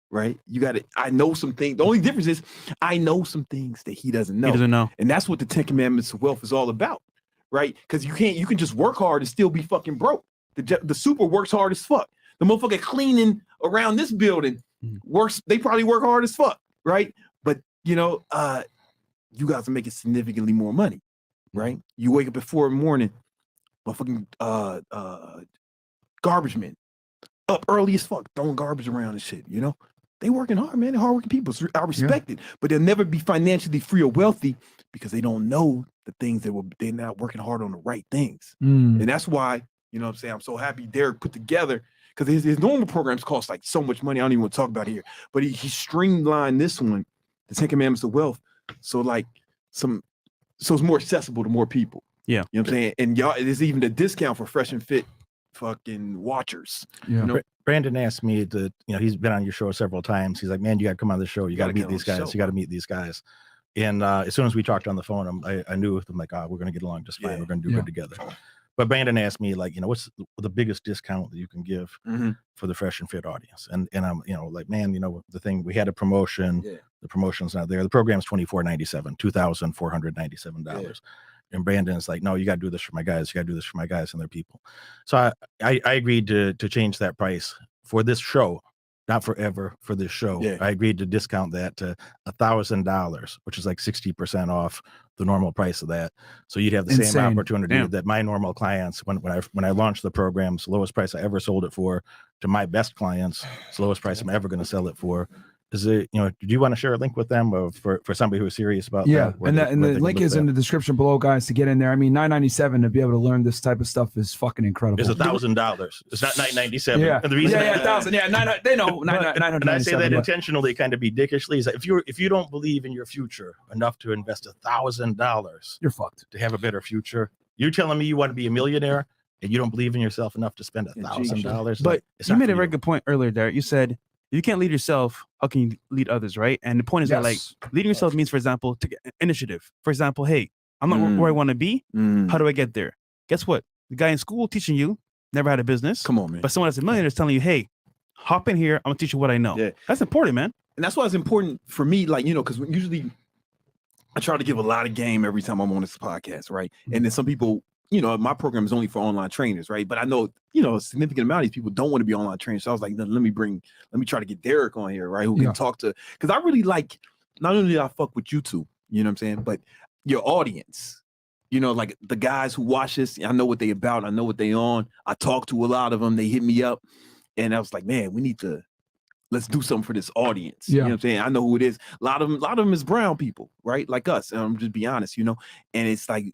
right? I know some things. The only difference is I know some things that he doesn't know. He doesn't know. And that's what the 10 Commandments of wealth is all about, right? Because you can just work hard and still be fucking broke. The super works hard as fuck. The motherfucker cleaning around this building they probably work hard as fuck, right? But, you know, you guys are making significantly more money, right? You wake up at 4 a.m, motherfucking garbage men up early as fuck, throwing garbage around and shit, you know? They working hard, man. They're hardworking people. So I respect it, but they'll never be financially free or wealthy because they don't know the things they're not working hard on the right things. And that's why, you know what I'm saying, I'm so happy Derek put together, because his normal programs cost like so much money. I don't even want to talk about it here, but he streamlined this one, the 10 Commandments of Wealth. So so it's more accessible to more people. Yeah. You know what I'm saying? And y'all, there's even a discount for Fresh and Fit fucking watchers. Yeah. You know? Brandon asked me to, you know, he's been on your show several times. He's like, man, you got to come on the show. You got to meet these guys. You got to meet these guys. And as soon as we talked on the phone, I knew, I'm like, we're going to get along just fine. We're going to do good together. But Brandon asked me, like, what's the biggest discount that you can give for the Fresh and Fit audience? And I'm, like, man, the thing, we had a promotion, the promotion's not there. The program's $2,497, $2,497. And Brandon's like, no, you got to do this for my guys. You got to do this for my guys and their people. So I agreed to change that price for this show, not forever, for this show. I agreed to discount that to $1,000, which is like 60% off the normal price of that. So you'd have the same opportunity that my normal clients, when I launched the program's lowest price I ever sold it for, to my best clients, it's the lowest price I'm ever going to sell it for. Is it, do you want to share a link with them or for somebody who's serious about that? And the link is in the description below, guys, to get in there. I mean, $9.97 to be able to learn this type of stuff is fucking incredible. It's $1,000. It's not $9.97. Yeah, and the reason $1,000. They know. And I say that intentionally, kind of ridiculously, is that if you don't believe in your future enough to invest $1,000, you're fucked to have a better future. You're telling me you want to be a millionaire and you don't believe in yourself enough to spend $1,000. But you made a very good point earlier, Derek. You said, you can't lead yourself. How can you lead others, right? And the point is that, like, leading yourself means, for example, to get initiative. For example, hey, I'm not where I want to be. How do I get there? Guess what? The guy in school teaching you never had a business. Come on, man. But someone that's a millionaire is telling you, hey, hop in here. I'm gonna teach you what I know. Yeah. That's important, man. And that's why it's important for me, like, because usually I try to give a lot of game every time I'm on this podcast, right? And then some people, my program is only for online trainers, right? But I know, a significant amount of these people don't want to be online trainers. So I was like, let me try to get Derek on here, right? Who can talk to, because I really like, not only do I fuck with YouTube, you know what I'm saying, but your audience, like the guys who watch this, I know what they about, I know what they on. I talk to a lot of them, they hit me up, and I was like, man, let's do something for this audience. You know what I'm saying? I know who it is. A lot of them is brown people, right? Like us. And I'm just be honest, and it's like,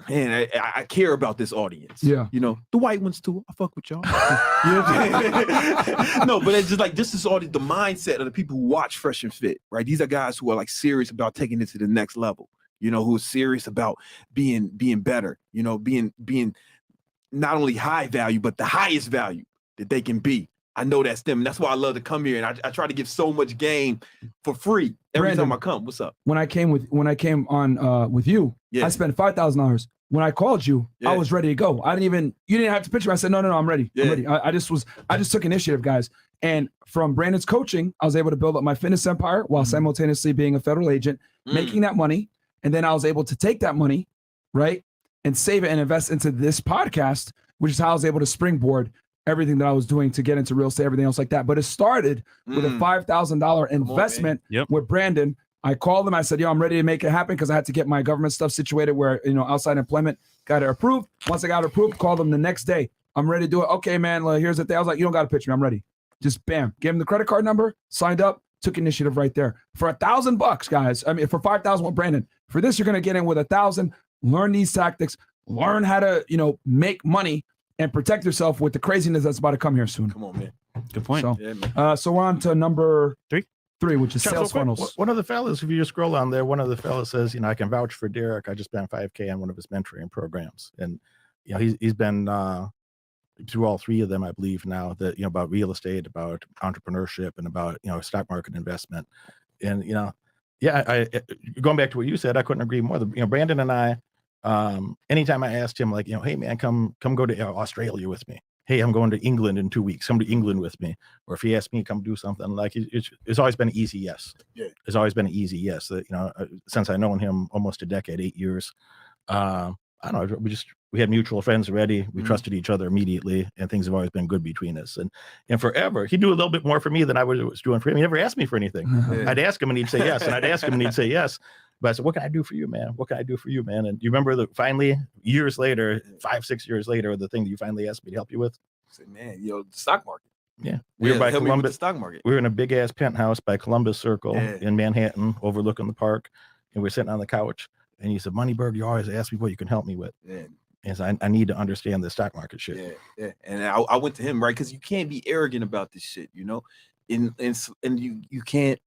man, I care about this audience. Yeah. The white ones too. I fuck with y'all. You know what I'm saying? No, but it's just like, this is all the mindset of the people who watch Fresh and Fit, right? These are guys who are like serious about taking it to the next level, who are serious about being better, being not only high value, but the highest value that they can be. I know that's them. And that's why I love to come here. And I try to give so much game for free every time I come. What's up? When I came on with you, I spent $5,000. When I called you, I was ready to go. You didn't have to pitch me. I said, no, I'm ready. I'm ready. I just took initiative, guys. And from Brandon's coaching, I was able to build up my fitness empire while simultaneously being a federal agent, making that money. And then I was able to take that money, right, and save it and invest into this podcast, which is how I was able to springboard everything that I was doing to get into real estate, everything else like that. But it started with a $5,000 investment with Brandon. I called him. I said, I'm ready to make it happen because I had to get my government stuff situated where, outside employment, got it approved. Once I got it approved, called him the next day. I'm ready to do it. Okay, man, here's the thing. I was like, you don't got to pitch me. I'm ready. Just bam. Gave him the credit card number, signed up, took initiative right there. For $1,000, guys. I mean, for $5,000 with Brandon. For this, you're going to get in with $1,000, learn these tactics, learn how to, make money and protect yourself with the craziness that's about to come here soon. Come on, man. Good point. So we're on to number three, which is sales funnels. One of the fellas, if you just scroll on there, one of the fellas says, I can vouch for Derek. I just spent $5,000 on one of his mentoring programs. And, he's been through all three of them, I believe now, that, about real estate, about entrepreneurship, and about, stock market investment. And, I going back to what you said, I couldn't agree more. Brandon and I, anytime I asked him, like, hey man, come go to Australia with me. Hey, I'm going to England in 2 weeks. Come to England with me. Or if he asked me to come do something, like, it's always been an easy yes. Yeah. It's always been an easy yes. Since I known him almost a decade, 8 years. I don't know. We had mutual friends already. We trusted each other immediately, and things have always been good between us. And forever, he do a little bit more for me than I was doing for him. He never asked me for anything. I'd ask him and he'd say yes, and I'd ask him and he'd say yes. But I said, what can I do for you, man? What can I do for you, man? And you remember that finally, years later, 5-6 years later, the thing that you finally asked me to help you with? I said, man, the stock market. Yeah. We were by Columbus. Stock market. We were in a big ass penthouse by Columbus Circle in Manhattan, overlooking the park. And we're sitting on the couch. And he said, Moneyberg, you always ask me what you can help me with. Yeah. And so I need to understand the stock market shit. Yeah. And I went to him, right? Because you can't be arrogant about this shit, and you can't.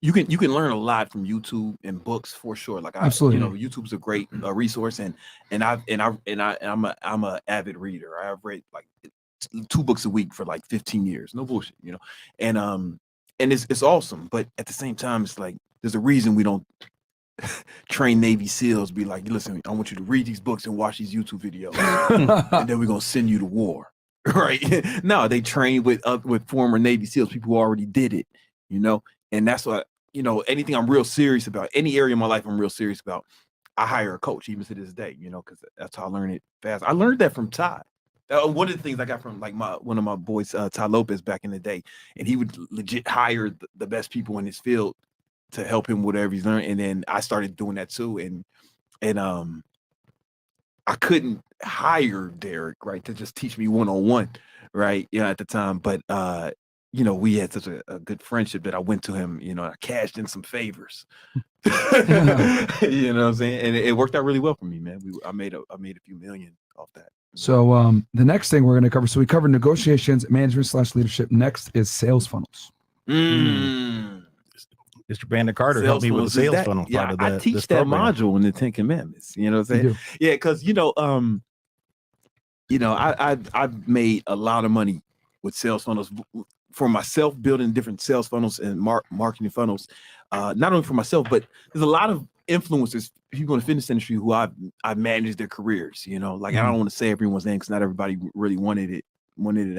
You can learn a lot from YouTube and books for sure. Like, absolutely, YouTube's a great resource, and I'm a avid reader. I've read like 2 books a week for like 15 years. No bullshit, and it's awesome. But at the same time, it's like there's a reason we don't trained Navy SEALs be like, listen, I want you to read these books and watch these YouTube videos, and then we're gonna send you to war, right? No, they train with former Navy SEAls, people who already did it, you know. And that's what, you know, anything I'm real serious about, any area of my life I'm real serious about, I hire a coach even to this day, you know, because that's how I learned it fast. I learned that from Ty. One of the things I got from like one of my boys, Ty Lopez, back in the day, and he would legit hire the best people in his field to help him whatever he's learned. And then I started doing that too. And I couldn't hire Derek, right, to just teach me one-on-one, right? Yeah, at the time. But you know, we had such a good friendship that I went to him, you know, I cashed in some favors. You know what I'm saying? And it worked out really well for me, man. I made a few million off that. So the next thing we're going to cover, so we covered negotiations, management / leadership. Next is sales funnels. Mr. Brandon Carter helped me with the sales funnel part of that. I teach that module in the 10 Commandments. You know what I'm saying? Yeah, because I've made a lot of money with sales funnels for myself, building different sales funnels and marketing funnels. Not only for myself, but there's a lot of influencers, people in the fitness industry who I've managed their careers. You know, like I don't want to say everyone's name because not everybody really wanted it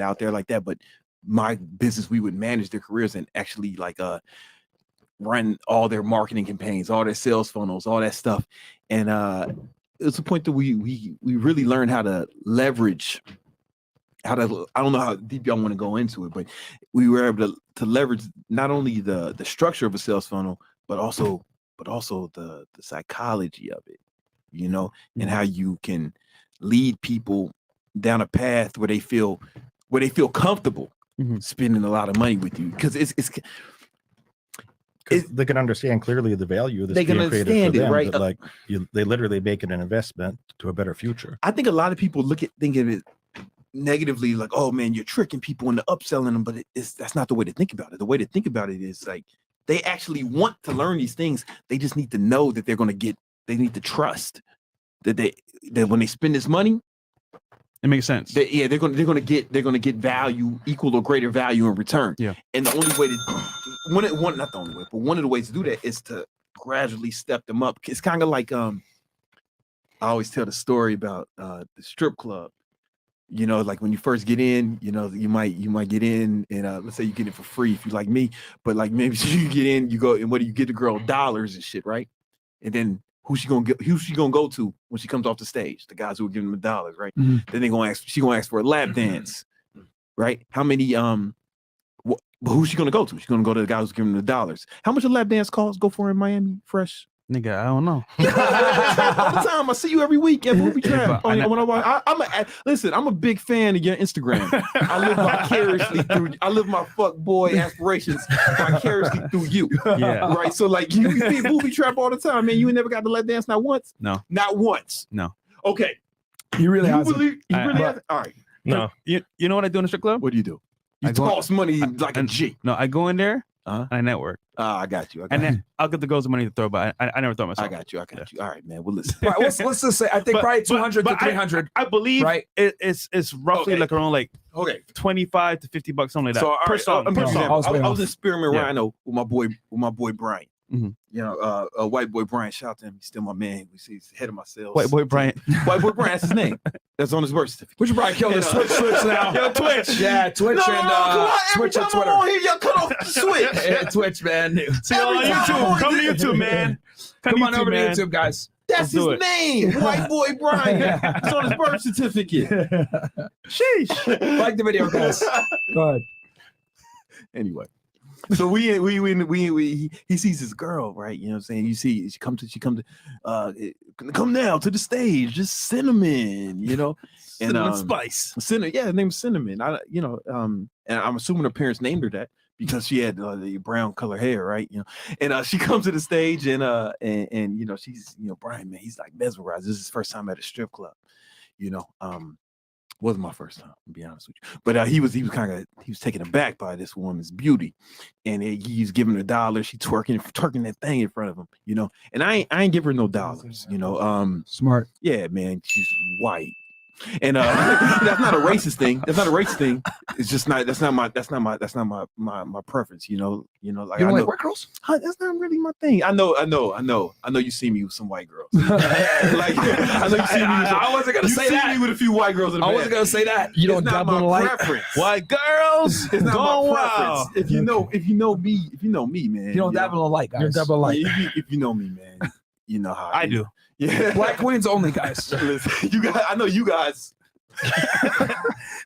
out there like that. But my business, we would manage their careers and actually like run all their marketing campaigns, all their sales funnels, all that stuff. And it's a point that we really learned how to leverage. I don't know how deep y'all want to go into it, but we were able to leverage not only the structure of a sales funnel, but also the psychology of it, you know, and how you can lead people down a path where they feel comfortable spending a lot of money with you, because they can understand clearly the value of this. They can understand it, right? Like they literally make it an investment to a better future. I think a lot of people think of it negatively, like, oh man, you're tricking people into upselling them, but that's not the way to think about it. The way to think about it is like they actually want to learn these things. They just need to know that they need to trust that when they spend this money, it makes sense. They're gonna get value, equal or greater value in return. Yeah. And the only way not the only way, but one of the ways to do that is to gradually step them up. It's kind of like I always tell the story about the strip club. You know, like when you first get in, you know, you might get in and let's say you get it for free if you like me, but like maybe you get in, you go and what do you get the girl dollars and shit, right? And then who's she gonna go to when she comes off the stage? The guys who are giving them $, right? Mm-hmm. Then she gonna ask for a lap dance, right? How many who's she gonna go to? She's gonna go to the guy who's giving them the $. How much a lap dance costs go for in Miami, Fresh? Nigga, I don't know. All the time. I see you every week at Movie Trap. Listen, I'm a big fan of your Instagram. I live vicariously through. I live my fuck boy aspirations vicariously through you. Yeah. Right. So like you see Movie Trap all the time, man. You ain't never got to let dance not once. No. Not once. No. Okay. You really have. You really have. All right. No. You know what I do in the strip club? What do you do? You I go- toss money like a G. No, I go in there and I network. I got you. And then I'll get the girls the money to throw, but I never throw myself. I got you. All right, man. Well, listen. Right, let's just say I think probably 200 to 300. I believe right? It's roughly like around like $25 to $50, something like that. So per song. I was in Spearmint Rhino with my boy Brian. Mm-hmm. You know, white boy Brian. Shout out to him. He's still my man. He's head of my sales. White boy Brian. White boy Brian. That's his name. That's on his birth certificate. Which Brian killed his Twitch now. Yo, Twitch. Yeah, Twitch Twitch and Twitter. On here, y'all cut off the switch. Yeah, Twitch, man. See you on YouTube. Come to YouTube, man. Come on over to YouTube, guys. That's his name. White boy Brian. It's on his birth certificate. Sheesh. Like the video, guys. Go ahead. Anyway. So he sees this girl, right? You know what I'm saying? You see, she come come now to the stage, just cinnamon, you know, cinnamon spice. Her name's Cinnamon. And I'm assuming her parents named her that because she had the brown color hair, right? You know, and she comes to the stage and you know, she's, you know, Brian, man, he's like mesmerized. This is his first time at a strip club, you know. Wasn't my first time, to be honest with you. But he was taken aback by this woman's beauty, and he's giving her $. She twerking that thing in front of him, you know. And I ain't give her no $, you know. Smart. Yeah, man. She's white, And that's not a racist thing. That's not a racist thing. It's just not. That's not my preference. Like You don't I know, like white girls? that's not really my thing. I know. You see me with some white girls. Like I know you see me. I wasn't gonna say that. Me with a few white girls in the I bed. wasn't gonna say that. You don't It's not dabble in my light. preference. White girls, It's not going my preference. wild. If you know me, man. You don't dabble in light, guys. You're double light. If you know me, man, you know how I do. Yeah. Black queens only, guys. Listen, you guys. I know you guys.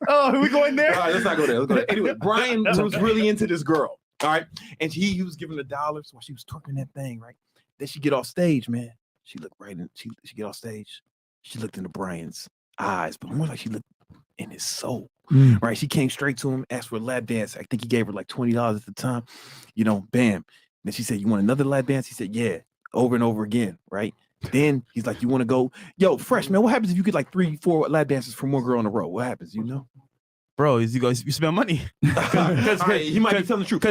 Oh, are we going there? All right, let's not go there. Let's go there. Anyway, Brian was really into this girl. All right, and he was giving her $1 while she was twerking that thing. Right. Then she get off stage, man. She looked right in. She get off stage. She looked into Brian's eyes, but more like she looked in his soul. Right. She came straight to him, asked for a lap dance. I think he gave her like $20 at the time. Bam. Then she said, "You want another lap dance?" He said, "Yeah," over and over again. Right. Then he's like, "You want to go? Yo, Fresh, man, what happens if you get like 3-4 lap dances from one girl in a row? What happens, Bro, you spend money. All right, he might be telling the truth.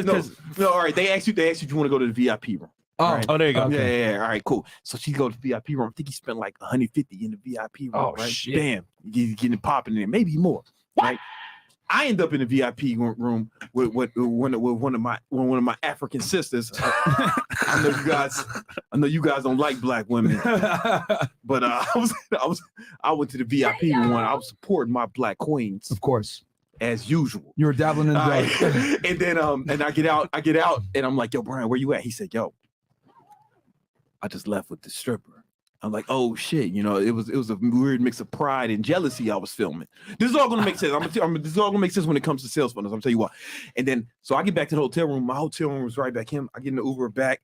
No, all right, they asked you if you want to go to the VIP room. Oh, Right. Oh, there you go. Yeah, all right, cool. So she go to the VIP room. I think he spent like $150 in the VIP room. Oh, right? shit. Bam, he's getting it popping in there, maybe more. Right. I end up in the VIP room with one of my African sisters. I know you guys don't like black women, but I went to the VIP room. I was supporting my black queens of course. as usual. You were dabbling in All drugs. right. And then and I get out, and I'm like, "Yo, Brian, where you at?" He said, "Yo, I just left with the stripper." I'm like, "Oh shit!" It was a weird mix of pride and jealousy I was filming. This is all gonna make sense. This is all gonna make sense when it comes to sales funnels. I'm tell you what. And then so I get back to the hotel room. My hotel room was right back him. I get in the Uber back,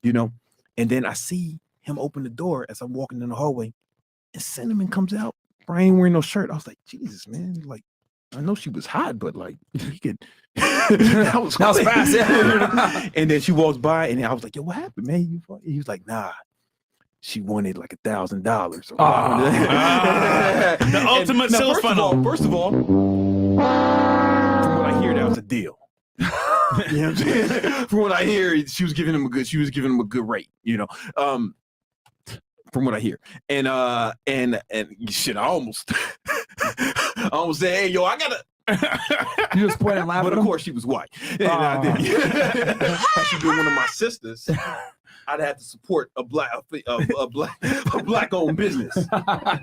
and then I see him open the door as I'm walking in the hallway, and Cinnamon comes out. Brian ain't wearing no shirt. I was like, Jesus, man, like. I know she was hot, but like he could. that was fast, yeah. And then she walks by, and I was like, "Yo, what happened, man?" He was like, "Nah, she wanted like $1,000." The ultimate sales funnel. First of all, from what I hear, that was a deal. You know what I'm saying? From what I hear, she was giving him a good rate. From what I hear, and shit, I almost said, "Hey, yo, I gotta." You just point and laugh But at of him? course, she was white. And I did. Had she been one of my sisters, I'd have to support a black-owned business. All right.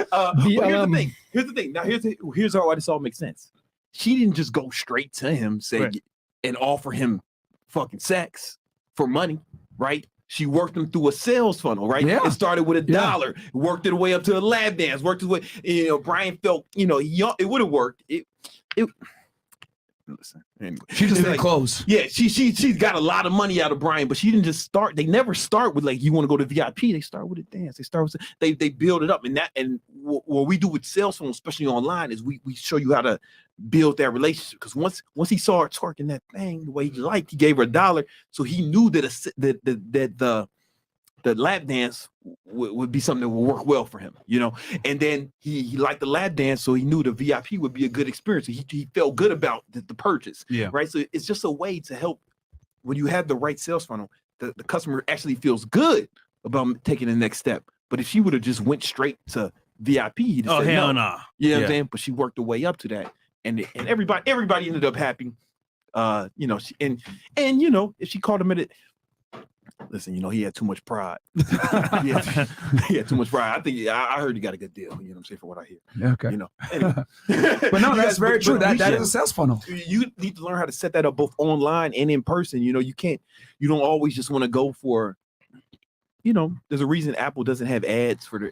But here's the thing. Now here's how this all makes sense. She didn't just go straight to him, and offer him fucking sex for money, right? She worked him through a sales funnel, right? Yeah. It started with $1, worked it way up to a lap dance, worked his way. Brian felt, it would have worked. Listen, anyway. She just It's didn't close. Yeah, she got a lot of money out of Brian, but she didn't just start. They never start with like you want to go to VIP. They start with a dance. They build it up, and what we do with sales funnels, especially online, is we show you how to build that relationship. Because once he saw her twerking that thing the way he liked, he gave her $1, so he knew that the lap dance would be something that would work well for him, and then he liked the lap dance, so he knew the VIP would be a good experience. So he felt good about the purchase, right? So it's just a way to help when you have the right sales funnel, the customer actually feels good about taking the next step. But if she would have just went straight to VIP, he'd Oh, said hell no. nah. You know what I'm saying? But she worked her way up to that, and everybody ended up happy. If she called him at it. Listen, he had too much pride. he had too much pride. I think I heard he got a good deal. You know what I'm saying, for what I hear. Yeah, okay. Anyway. But no, that's very true. That is a sales funnel. You need to learn how to set that up both online and in person. You don't always just want to go for. There's a reason Apple doesn't have ads for their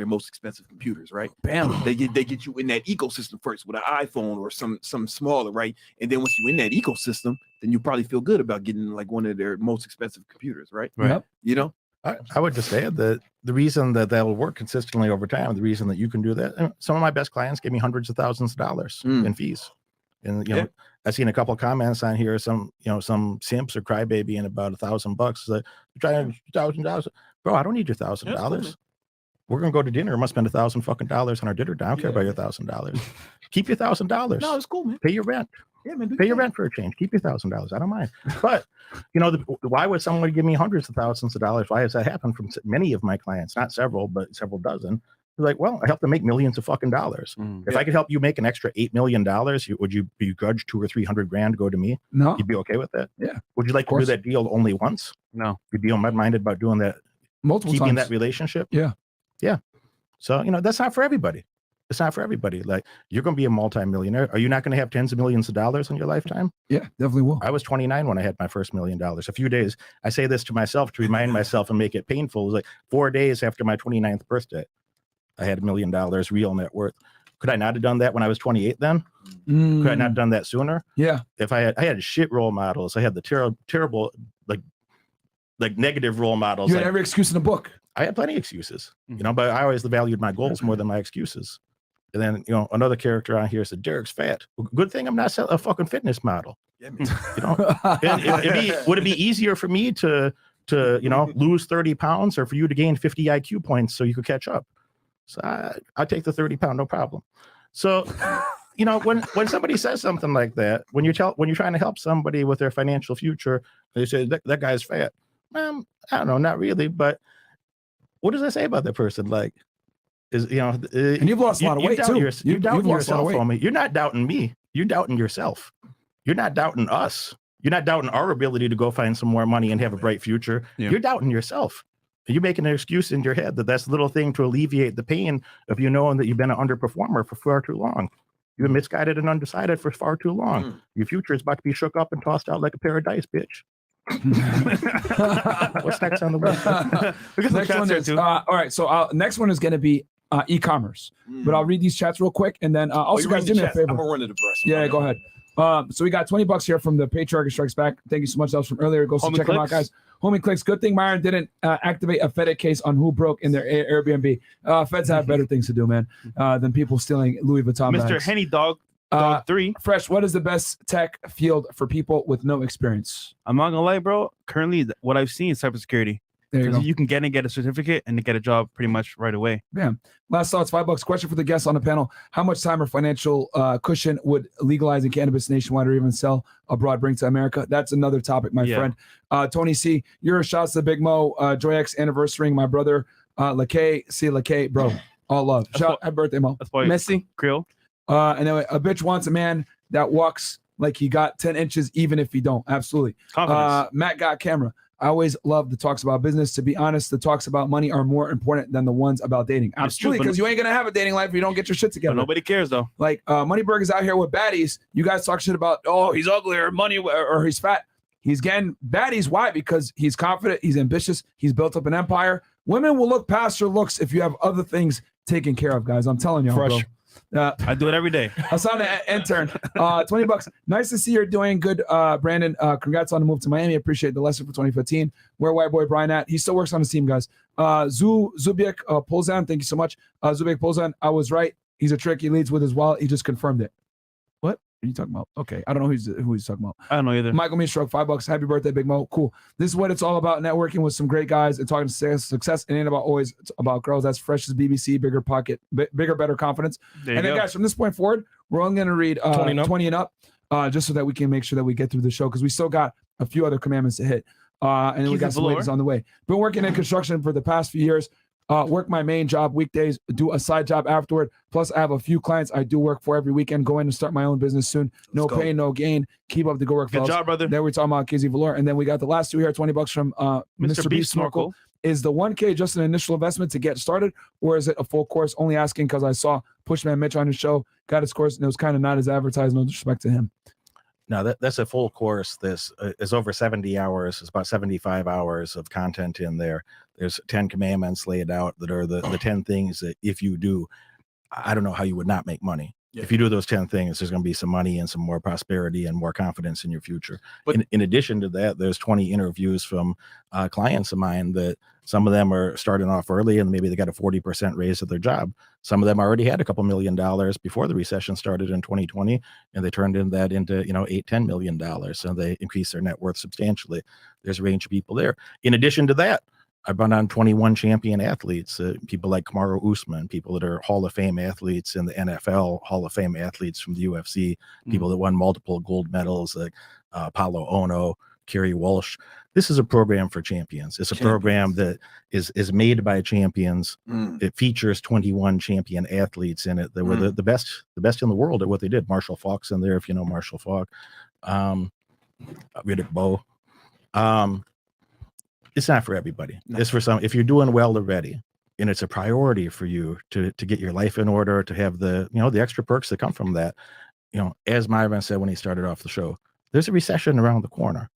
most expensive computers, right? Bam. They get you in that ecosystem first with an iPhone or some smaller, right? And then once you're in that ecosystem, then you probably feel good about getting like one of their most expensive computers, right? Right. Yep. I would just add that the reason that will work consistently over time, the reason that you can do that, some of my best clients give me hundreds of thousands of dollars in fees. And I've seen a couple of comments on here, some simps or crybaby in about $1,000. Like, you're trying $1,000, bro. I don't need your $1,000. Cool, we're gonna go to dinner. I must spend $1,000 fucking dollars on our dinner. I don't care about your $1,000. Keep your $1,000. No, it's cool, man. Pay your rent. Yeah, man. Pay your rent for a change. Keep your $1,000. I don't mind. But why would someone give me hundreds of thousands of dollars? Why has that happened from many of my clients? Not several, but several dozen. They're like, well, I help them make millions of fucking dollars. If I could help you make an extra $8 million, would you begrudge $200,000 or $300,000 go to me? No. You'd be okay with that? Yeah. Would you like to do that deal only once? No. You'd be minded about doing that, Multiple keeping times. that relationship? Yeah. Yeah. So, that's not for everybody. It's not for everybody. Like, you're going to be a multimillionaire. Are you not going to have tens of millions of dollars in your lifetime? Yeah, definitely will. I was 29 when I had my first $1 million. A few days, I say this to myself to remind myself and make it painful. It was like 4 days after my 29th birthday, I had $1 million real net worth. Could I not have done that when I was 28 then? Could I not have done that sooner? Yeah. If I had shit role models, I had the terrible, like negative role models. You had every excuse in the book. I had plenty of excuses, but I always valued my goals more than my excuses. And then, another character on here said, Derek's fat. Good thing I'm not a fucking fitness model. Yeah, man. Would it be easier for me to lose 30 pounds or for you to gain 50 IQ points so you could catch up? So I take the 30 pound, no problem. So, when somebody says something like that, when you're trying to help somebody with their financial future, they say that guy's fat. I don't know, not really, but what does that say about that person? Like, and you've lost a lot of weight too. You're doubting yourself, homie. You're not doubting me. You're doubting yourself. You're not doubting us. You're not doubting our ability to go find some more money and have a bright future. Yeah. You're doubting yourself. You're making an excuse in your head that's a little thing to alleviate the pain of knowing that you've been an underperformer for far too long. You've been misguided and undecided for far too long. Your future is about to be shook up and tossed out like a pair of dice, bitch. What's next on the list? Next one is, all right, so next one is going to be e-commerce, but I'll read these chats real quick, and then also guys, do me a favor. I'm gonna run to the press. Yeah, go ahead. So we got $20 here from the Patriarchy Strikes Back. Thank you so much. That was from earlier. Go check them out, guys. Homie clicks. Good thing Myron didn't activate a FedEx case on who broke in their Airbnb. Feds have better things to do, man, than people stealing Louis Vuitton Mr. bags. Henny Dog 3. Fresh, what is the best tech field for people with no experience? I'm not gonna lie, bro. Currently, what I've seen is cybersecurity. There you go. You can get a certificate and get a job pretty much right away. Yeah. Last thoughts, $5. Question for the guests on the panel. How much time or financial cushion would legalizing cannabis nationwide or even sell abroad bring to America? That's another topic, my friend. Tony C, your shots to Big Mo, Joy X anniversary, my brother, Lakay, see Lakay, bro. All love. Happy birthday, Mo. That's why Messi. Creole. And then a bitch wants a man that walks like he got 10 inches, even if he don't. Absolutely. Matt got camera. I always love the talks about business. To be honest, the talks about money are more important than the ones about dating. Absolutely, because you ain't going to have a dating life if you don't get your shit together. But nobody cares, though. Like, Moneyberg is out here with baddies. You guys talk shit about, oh, he's ugly or money or he's fat. He's getting baddies. Why? Because he's confident. He's ambitious. He's built up an empire. Women will look past your looks if you have other things taken care of, guys. I'm telling you, bro. I do it every day. Hassan, the intern, $20. Nice to see you're doing good, Brandon. Congrats on the move to Miami. Appreciate the lesson for 2015. Where white boy Brian at? He still works on his team, guys. Zubiek Polzan, thank you so much. Zubiek Polzan, I was right. He's a trick. He leads with his wallet. He just confirmed it. What are you talking about? Okay, I don't know who he's talking about. I don't know either. Michael Meestroke, $5. Happy birthday, Big Mo. Cool. This is what it's all about: networking with some great guys and talking success. It ain't about always about girls. That's Fresh as BBC, bigger pocket, bigger, better confidence. And then, guys, from this point forward, we're only going to read 20 and up, just so that we can make sure that we get through the show because we still got a few other commandments to hit. And then we got some ladies on the way. Been working in construction for the past few years. Work my main job weekdays, do a side job afterward. Plus, I have a few clients I do work for every weekend. Going to start my own business soon. No pain, no gain. Keep up the good work, fellas. Good job, brother. Then we're talking about KZ Valor. And then we got the last two here, $20 from Mr. B Snorkel. Is the 1K just an initial investment to get started, or is it a full course? Only asking because I saw Pushman Mitch on his show, got his course, and it was kind of not as advertised. No disrespect to him. No, that's a full course. This is over 70 hours. It's about 75 hours of content in there. There's 10 commandments laid out that are the 10 things that if you do, I don't know how you would not make money. Yeah. If you do those 10 things, there's going to be some money and some more prosperity and more confidence in your future. But in addition to that, there's 20 interviews from clients of mine that some of them are starting off early and maybe they got a 40% raise at their job. Some of them already had a couple $1 million before the recession started in 2020, and they turned that into $8-10 million. So they increased their net worth substantially. There's a range of people there. In addition to that, I brought on 21 champion athletes, people like Kamaru Usman, people that are Hall of Fame athletes in the NFL, Hall of Fame athletes from the UFC, people that won multiple gold medals, like Paulo Ono, Kerry Walsh. This is a program for champions. It's a program that is made by champions. It features 21 champion athletes in it that were the best in the world at what they did. Marshall Faulk's in there, if you know Marshall Faulk. Riddick Bowe. It's not for everybody. No. It's for some. If you're doing well already, and it's a priority for you to get your life in order, to have the extra perks that come from that. As Myron said when he started off the show, there's a recession around the corner,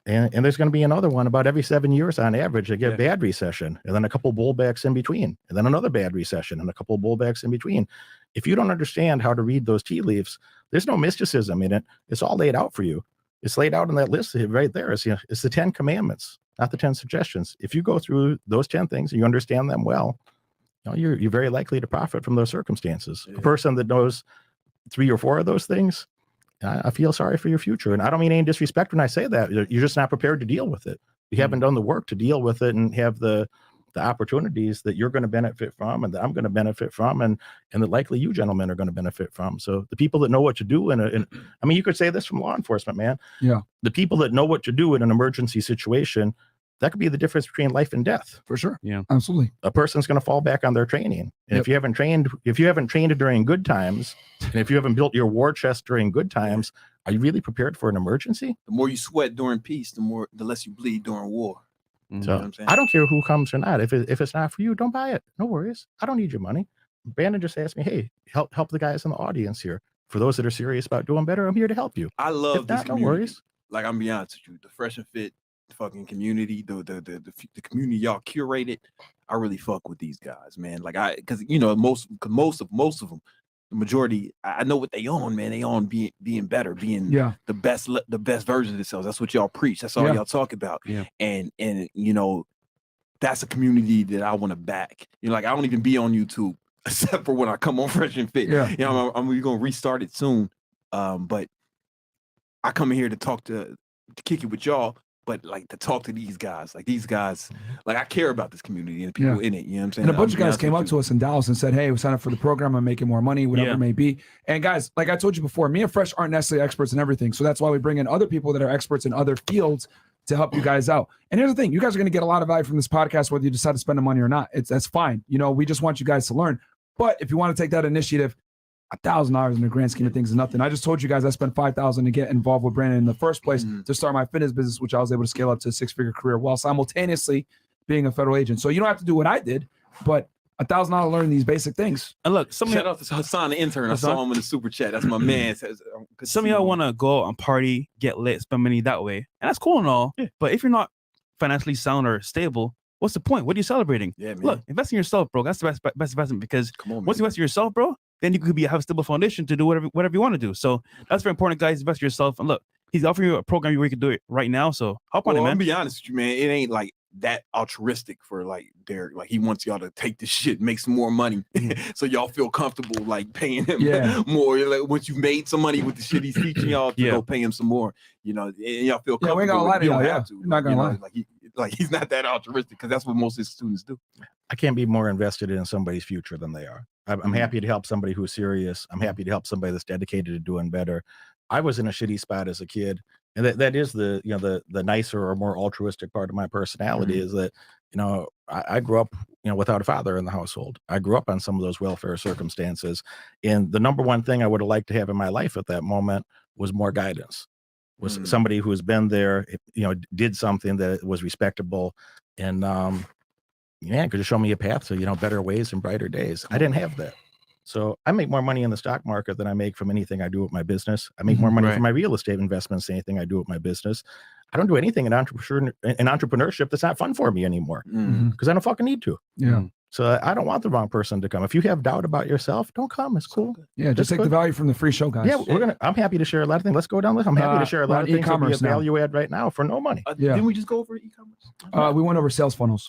and there's going to be another one about every 7 years on average. They get a bad recession, and then a couple bullbacks in between, and then another bad recession, and a couple bullbacks in between. If you don't understand how to read those tea leaves, there's no mysticism in it. It's all laid out for you. It's laid out in that list right there. It's the 10 commandments, not the 10 suggestions. If you go through those 10 things and you understand them well, you're very likely to profit from those circumstances. A person that knows 3 or 4 of those things, I feel sorry for your future. And I don't mean any disrespect when I say that. You're just not prepared to deal with it. You haven't done the work to deal with it and have the opportunities that you're going to benefit from, and that I'm going to benefit from, and that likely you gentlemen are going to benefit from. So the people that know what to do and I mean, you could say this from law enforcement, man. Yeah. The people that know what to do in an emergency situation, that could be the difference between life and death. For sure. Yeah, absolutely. A person's going to fall back on their training. And if you haven't trained during good times, and if you haven't built your war chest during good times, are you really prepared for an emergency? The more you sweat during peace, the less you bleed during war. So I don't care who comes or not. If it's not for you, don't buy it. No worries. I don't need your money. Brandon just asked me, hey, help the guys in the audience here. For those that are serious about doing better, I'm here to help you. I love this community. No worries. Like, I'm be honest with you, the Fresh and Fit fucking community, the community y'all curated, I really fuck with these guys, man. Like, because most of them, the majority, I know what they on, man. They on being better, being the best version of themselves. That's what y'all preach. That's all y'all talk about. Yeah. And that's a community that I want to back. Like, I don't even be on YouTube except for when I come on Fresh and Fit. Yeah. We're gonna restart it soon. But I come in here to kick it with y'all. But like to talk to these guys, like I care about this community and the people in it. You know what I'm saying? And a bunch of guys came up to us in Dallas and said, hey, we signed up for the program. I'm making more money, whatever it may be. And guys, like I told you before, me and Fresh aren't necessarily experts in everything. So that's why we bring in other people that are experts in other fields to help you guys out. And here's the thing, you guys are going to get a lot of value from this podcast, whether you decide to spend the money or not. That's fine. We just want you guys to learn. But if you want to take that initiative, $1,000 in the grand scheme of things is nothing. I just told you guys I spent $5,000 to get involved with Brandon in the first place to start my fitness business, which I was able to scale up to a 6-figure career while simultaneously being a federal agent. So you don't have to do what I did, but $1,000 to learn these basic things. And look, shout out to Hassan, the intern. I saw him in the super chat. That's my man. Some of y'all want to go out and party, get lit, spend money that way, and that's cool and all. Yeah. But if you're not financially sound or stable, what's the point? What are you celebrating? Yeah, man. Look, invest in yourself, bro. That's the best investment, because once you invest in yourself, bro, then you could have a stable foundation to do whatever you want to do. So that's very important, guys. Invest in yourself. And look, he's offering you a program where you can do it right now. So hop on it, man. I'm be honest with you, man. It ain't like that altruistic for like Derek. Like, he wants y'all to take this shit, make some more money, so y'all feel comfortable like paying him more. Like, once you've made some money with the shit he's teaching y'all, to go pay him some more. And y'all feel comfortable. We ain't gonna lie to y'all. You're not gonna lie. Like he's not that altruistic, because that's what most of his students do. I can't be more invested in somebody's future than they are. I'm happy to help somebody who's serious. I'm happy to help somebody that's dedicated to doing better. I was in a shitty spot as a kid, and that is the nicer or more altruistic part of my personality is that I grew up without a father in the household. I grew up on some of those welfare circumstances, and the number one thing I would have liked to have in my life at that moment was more guidance. Was somebody who has been there, did something that was respectable, and could just show me a path to better ways and brighter days. I didn't have that. So I make more money in the stock market than I make from anything I do with my business. I make more money from my real estate investments than anything I do with my business. I don't do anything in entrepreneurship that's not fun for me anymore, because I don't fucking need to. Yeah. So I don't want the wrong person to come. If you have doubt about yourself, don't come. It's cool. Yeah, just take the value from the free show, guys. Yeah, I'm happy to share a lot of things. Let's go down this. I'm happy to share a lot of things that we have value add right now for no money. Didn't we just go over e-commerce? We went over sales funnels.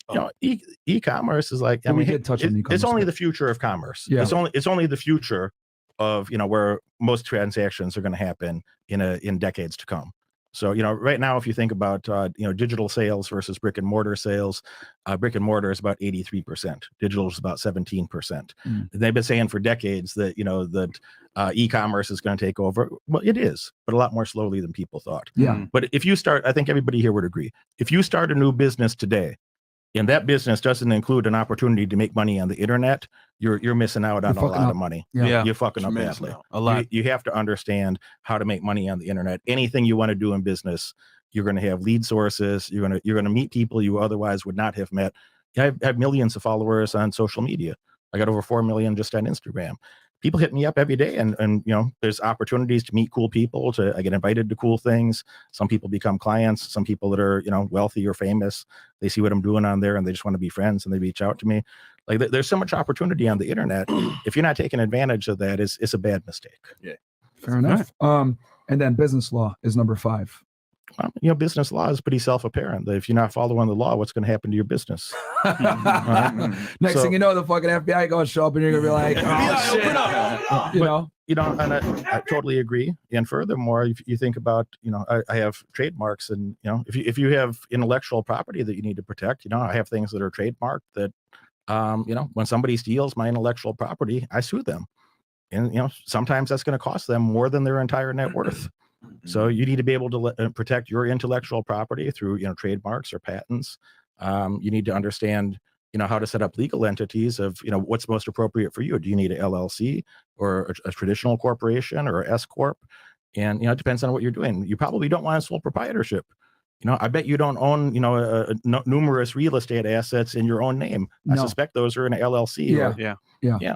E-commerce is like, we did touch on e-commerce. It's only the future of commerce. Yeah. It's only the future of where most transactions are going to happen in decades to come. So, right now, if you think about, digital sales versus brick and mortar sales, brick and mortar is about 83%. Digital is about 17%. They've been saying for decades that, that e-commerce is going to take over. Well, it is, but a lot more slowly than people thought. Yeah. But if you start, I think everybody here would agree, if you start a new business today, and that business doesn't include an opportunity to make money on the internet, you're missing out on a lot of money. Yeah. You're fucking up badly. A lot. You have to understand how to make money on the internet. Anything you want to do in business, you're going to have lead sources. You're going to meet people you otherwise would not have met. I have millions of followers on social media. I got over 4 million just on Instagram. People hit me up every day, and there's opportunities to meet cool people. I get invited to cool things. Some people become clients. Some people that are wealthy or famous, they see what I'm doing on there and they just want to be friends and they reach out to me. Like there's so much opportunity on the internet. If you're not taking advantage of that, it's a bad mistake. Yeah, fair enough. And then business law is number 5. Business law is pretty self-apparent. That if you're not following the law, what's going to happen to your business? Next thing you know, the fucking FBI going to show up and you're going to be like, oh, shit. And I totally agree. And furthermore, if you think about, I have trademarks, and if you have intellectual property that you need to protect, I have things that are trademarked that, when somebody steals my intellectual property, I sue them, and sometimes that's going to cost them more than their entire net worth. So you need to be able to protect your intellectual property through, trademarks or patents. You need to understand, how to set up legal entities of, what's most appropriate for you. Do you need an LLC or a traditional corporation or S corp? And, it depends on what you're doing. You probably don't want a sole proprietorship. I bet you don't own, numerous real estate assets in your own name. No. I suspect those are in an LLC. Yeah.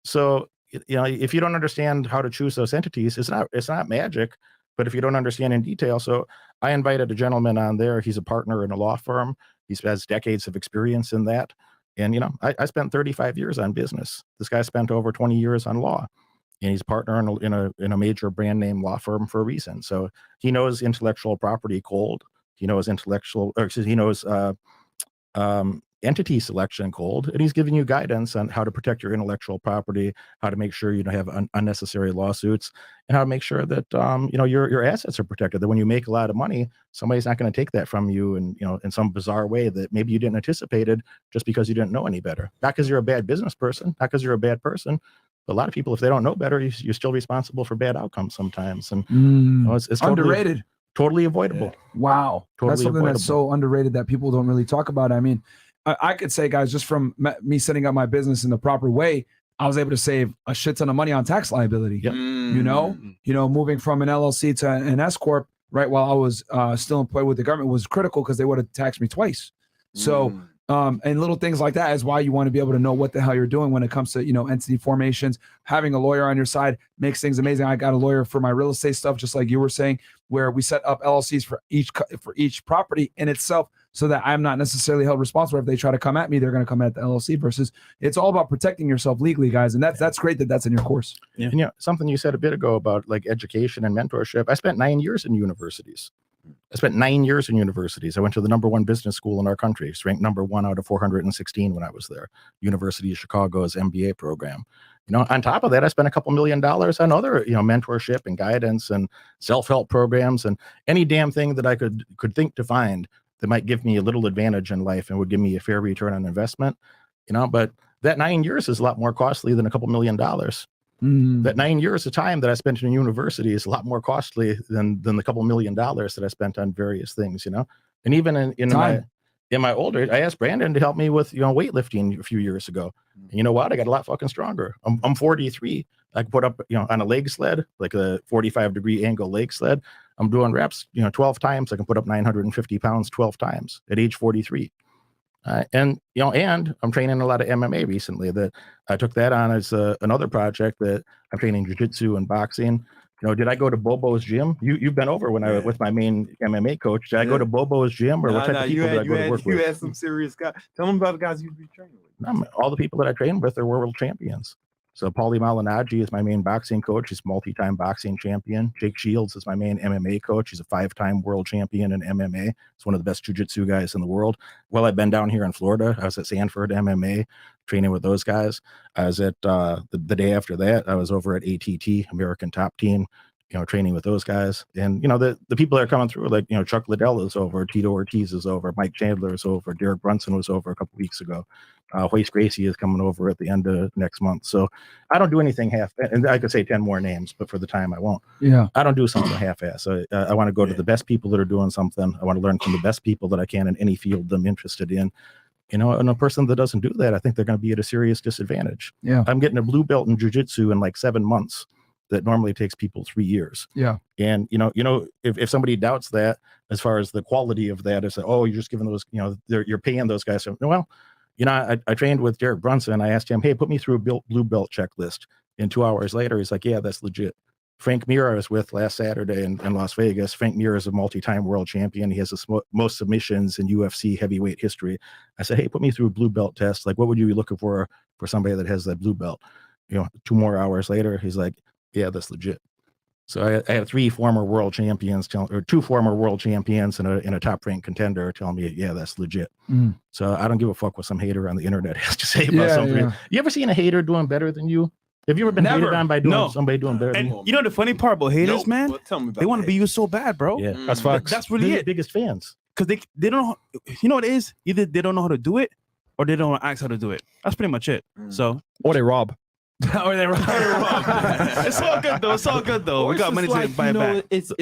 So, if you don't understand how to choose those entities, it's not magic. But if you don't understand in detail, so I invited a gentleman on there. He's a partner in a law firm. He has decades of experience in that. And, I spent 35 years on business. This guy spent over 20 years on law. And he's a partner in a major brand name law firm for a reason. So he knows intellectual property cold. He knows entity selection cold, and he's giving you guidance on how to protect your intellectual property, how to make sure you don't have unnecessary lawsuits, and how to make sure that your assets are protected. That when you make a lot of money, somebody's not going to take that from you, and in some bizarre way that maybe you didn't anticipate it, just because you didn't know any better. Not because you're a bad business person, not because you're a bad person. But a lot of people, if they don't know better, you're still responsible for bad outcomes sometimes, and it's underrated. Totally avoidable. Wow, totally that's something avoidable. that's so underrated that people don't really talk about. I mean, I could say, guys, just from me setting up my business in the proper way, I was able to save a shit ton of money on tax liability. Yep. Moving from an LLC to an S corp, right, while I was still employed with the government was critical because they would have taxed me twice. So, and little things like that is why you want to be able to know what the hell you're doing when it comes to, entity formations. Having a lawyer on your side makes things amazing. I got a lawyer for my real estate stuff, just like you were saying, where we set up LLCs for each property in itself, so that I'm not necessarily held responsible. If they try to come at me, they're going to come at the LLC. Versus, it's all about protecting yourself legally, guys, and that's great that that's in your course. Yeah. And something you said a bit ago about like education and mentorship. I spent 9 years in universities. I went to the #1 business school in our country. It's ranked #1 out of 416 when I was there. University of Chicago's MBA program. On top of that, I spent a couple $1 million on other, mentorship and guidance and self-help programs and any damn thing that I could think to find that might give me a little advantage in life and would give me a fair return on investment. But that 9 years is a lot more costly than a couple $1 million. That 9 years of time that I spent in university is a lot more costly than the couple $1 million that I spent on various things, And even in my older age, I asked Brandon to help me with, weightlifting a few years ago. And you know what? I got a lot fucking stronger. I'm 43. I can put up, on a leg sled, like a 45-degree angle leg sled. I'm doing reps, 12 times. I can put up 950 pounds 12 times at age 43. And I'm training a lot of MMA recently. That I took that on as another project that I'm training jiu-jitsu and boxing. Did I go to Bobo's gym? You've been over when I was with my main MMA coach. Did I go to Bobo's gym, or what type of people did I go to work with? You had some serious guys. Tell them about the guys you've been training with. All the people that I train with are world champions. So Paulie Malignaggi is my main boxing coach. He's a multi-time boxing champion. Jake Shields is my main MMA coach. He's a 5-time world champion in MMA. He's one of the best jiu-jitsu guys in the world. Well, I've been down here in Florida. I was at Sanford MMA training with those guys. I was at the day after that, I was over at ATT, American Top Team, training with those guys. And, the people that are coming through, like, Chuck Liddell is over, Tito Ortiz is over, Mike Chandler is over, Derek Brunson was over a couple weeks ago. Hoist Gracie is coming over at the end of next month. So I don't do anything and I could say 10 more names, but for the time I won't. Yeah. I don't do something half-ass. So I want to go to the best people that are doing something. I want to learn from the best people that I can in any field I'm interested in. And a person that doesn't do that, I think they're going to be at a serious disadvantage. Yeah. I'm getting a blue belt in jiu-jitsu in like 7 months. That normally takes people 3 years. Yeah. And, if somebody doubts that as far as the quality of that, is that, oh, you're just giving those, you're paying those guys. So, well, I trained with Derek Brunson. I asked him, hey, put me through a blue belt checklist. And 2 hours later, he's like, yeah, that's legit. Frank Mir I was with last Saturday in Las Vegas. Frank Mir is a multi-time world champion. He has the most submissions in UFC heavyweight history. I said, hey, put me through a blue belt test. Like, what would you be looking for somebody that has that blue belt? 2 more hours later, he's like, yeah, that's legit. So I had 2 former world champions and a top ranked contender telling me, yeah, that's legit. So I don't give a fuck what some hater on the internet has to say about something. Yeah. You ever seen a hater doing better than you? Have you ever been hated on by somebody doing better than you? You know the funny part about haters, man? Well, tell me about they want to be you so bad, bro. Yeah, that's facts. That's really They're it. the biggest fans. Because they don't know, you know what it is? Either they don't know how to do it or they don't ask how to do it. That's pretty much it. So, or they rob. Or they rob. It's all good though. It's all good though. Or We got money to buy it back. It's the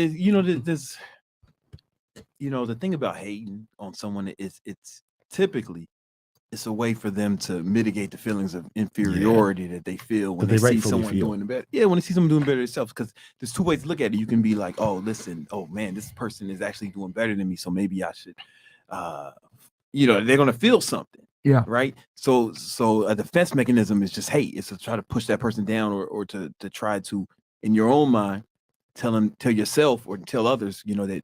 thing about hating on someone is it's typically it's a way for them to mitigate the feelings of inferiority that they feel when they see someone doing better. Yeah, when they see someone doing better themselves, because there's 2 ways to look at it. You can be like, oh, listen, oh man, this person is actually doing better than me, so maybe I should, they're gonna feel something. Yeah. Right. So a defense mechanism is just hate. It's to try to push that person down or to try to, in your own mind, tell yourself or tell others, that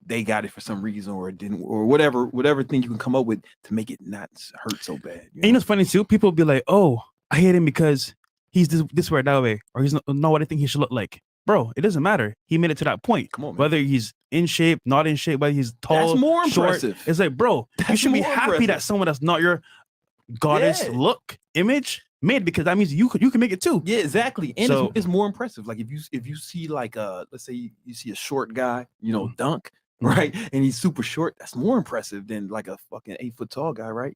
they got it for some reason or it didn't, or whatever thing you can come up with to make it not hurt so bad. And it's funny too. People be like, oh, I hate him because he's this way or that way, or he's not what I think he should look like. Bro, it doesn't matter. He made it to that point. Come on, man. Whether he's in shape, not in shape, whether he's tall, that's more short, impressive. it's like, bro, you should be happy impressive. that someone that's not your goddess look, image made, because that means you can make it too. Yeah, exactly. And So- it's more impressive. Like if you see like let's say you see a short guy, dunk, right? And he's super short, that's more impressive than like a fucking 8 foot tall guy, right?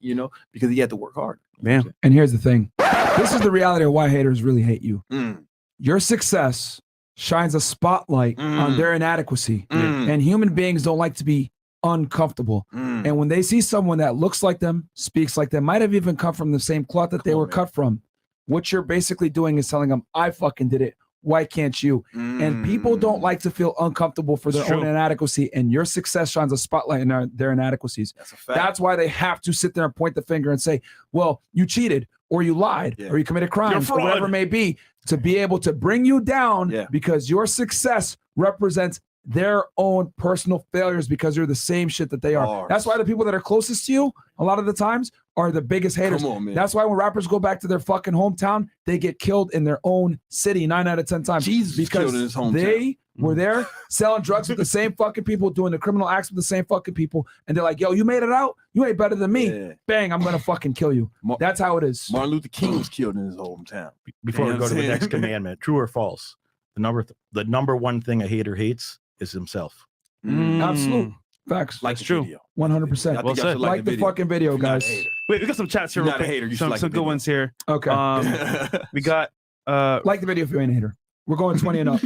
Because he had to work hard. Man. And here's the thing. This is the reality of why haters really hate you. Mm. Your success shines a spotlight on their inadequacy. Mm. And human beings don't like to be uncomfortable. Mm. And when they see someone that looks like them, speaks like them, might have even come from the same cloth that they were cut from, what you're basically doing is telling them, I fucking did it. Why can't you? And people don't like to feel uncomfortable for their own inadequacy. And your success shines a spotlight on their inadequacies. That's a fact. That's why they have to sit there and point the finger and say, well, you cheated or you lied or you committed crimes or whatever it may be, to be able to bring you down because your success represents their own personal failures because you're the same shit that they are. That's why the people that are closest to you a lot of the times are the biggest haters. Come on, man. That's why when rappers go back to their fucking hometown, they get killed in their own city 9 out of 10 times. Jesus because killed in his hometown. they were there selling drugs with the same fucking people, doing the criminal acts with the same fucking people, and they're like, yo, you made it out? You ain't better than me. Yeah. Bang, I'm gonna fucking kill you. That's how it is. Martin Luther King was killed in his hometown. Before we go to the next commandment, true or false? The number one thing a hater hates is himself. Absolute facts. Like That's true. 100%. Well said. Like the fucking video, guys. Wait, we got some chats here. You're Real not a quick. hater. You should Some like the good video. ones here. Okay. We got Like the video if you ain't a hater. We're going 20 and up.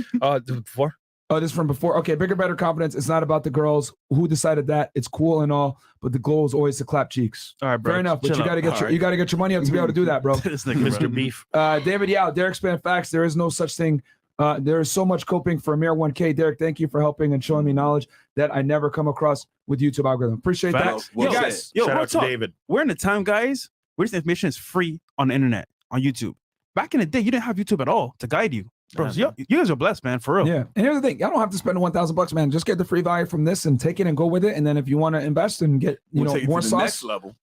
Before. Oh, this is from before. Okay, bigger, better confidence. It's not about the girls. Who decided that? It's cool and all, but the goal is always to clap cheeks. all right, bro. Fair enough, but Chill you out. gotta get All you gotta get your money up to be able to do that, bro. This nigga, Mr. bro. Beef. David Yao, Derek Span Facts. There is no such thing. There is so much coping for a mere 1K. Derek, thank you for helping and showing me knowledge that I never come across with YouTube algorithm. Appreciate Facts. that. Well Yo, said. guys, Yo, Shout real out to talk. David. We're in a time, guys, where this information is free on the internet, on YouTube. Back in the day, you didn't have YouTube at all to guide you. Bro, you guys are blessed, man, for real. yeah. And here's the thing. Y'all don't have to spend $1,000, man. Just get the free value from this and take it and go with it. And then if you want to invest and get, We'll take it more to the sauce, next level.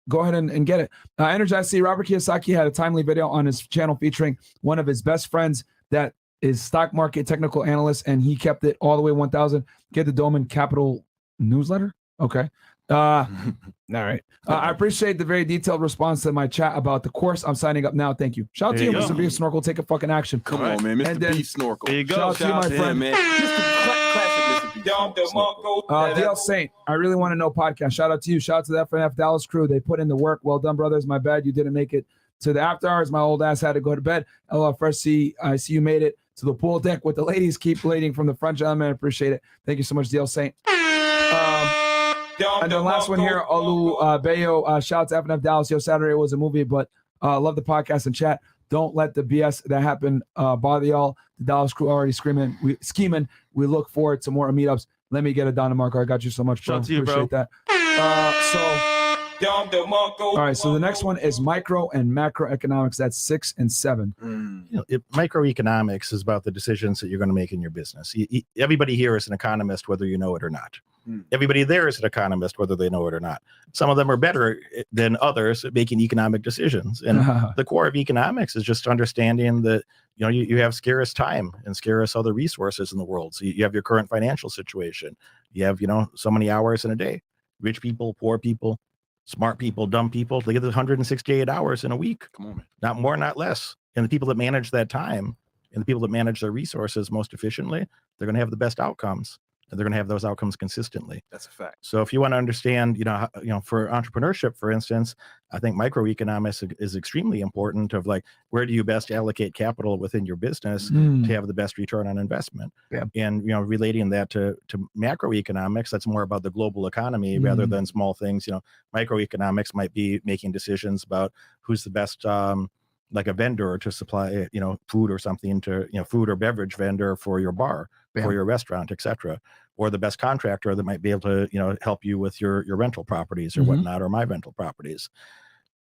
go ahead and get it. Energized C, Robert Kiyosaki had a timely video on his channel featuring one of his best friends that is stock market technical analyst, and he kept it all the way 1,000. Get the Doman Capital newsletter. Okay. All right. I appreciate the very detailed response to my chat about the course. I'm signing up now. Thank you. Shout out to you, Mr. B Snorkel. Take a fucking action. Come on, man. Mr. And then- B Snorkel. There you go. Shout out to you, my him, friend. man. Classic Mr. B Snorkel. DL Saint, I really want to know podcast. Shout out to you. Shout out to the FNF Dallas crew. They put in the work. Well done, brothers. My bad you didn't make it to the after hours. My old ass had to go to bed. LL Fresh C, I see you made it to the pool deck with the ladies. Keep leading from the front, gentlemen. I appreciate it. Thank you so much, DL Saint. And the last one here, Olu Bayo. Shout out to FNF Dallas. Yo, Saturday was a movie, but love the podcast and chat. Don't let the BS that happened bother y'all. The Dallas crew already scheming. We look forward to more meetups. Let me get it down to Marco. I got you so much, bro. Shout out to you, appreciate bro. that. All right, so the next one is micro and macroeconomics. That's 6 and 7. Microeconomics is about the decisions that you're going to make in your business. Everybody here is an economist, whether you know it or not. Everybody there is an economist, whether they know it or not. Some of them are better than others at making economic decisions. And the core of economics is just understanding that, you have scarce time and scarce other resources in the world. So you have your current financial situation. You have, so many hours in a day. Rich people, poor people, smart people, dumb people, they get 168 hours in a week. Come on, man. Not more, not less. And the people that manage that time and the people that manage their resources most efficiently, they're going to have the best outcomes. And they're going to have those outcomes consistently. That's a fact. So if you want to understand, for entrepreneurship, for instance, I think microeconomics is extremely important of like, where do you best allocate capital within your business to have the best return on investment? Yeah. And, relating that to macroeconomics, that's more about the global economy rather than small things. Microeconomics might be making decisions about who's the best, like a vendor to supply, food or something to, food or beverage vendor for your bar, for your restaurant, etc., or the best contractor that might be able to, help you with your rental properties or whatnot, or my rental properties.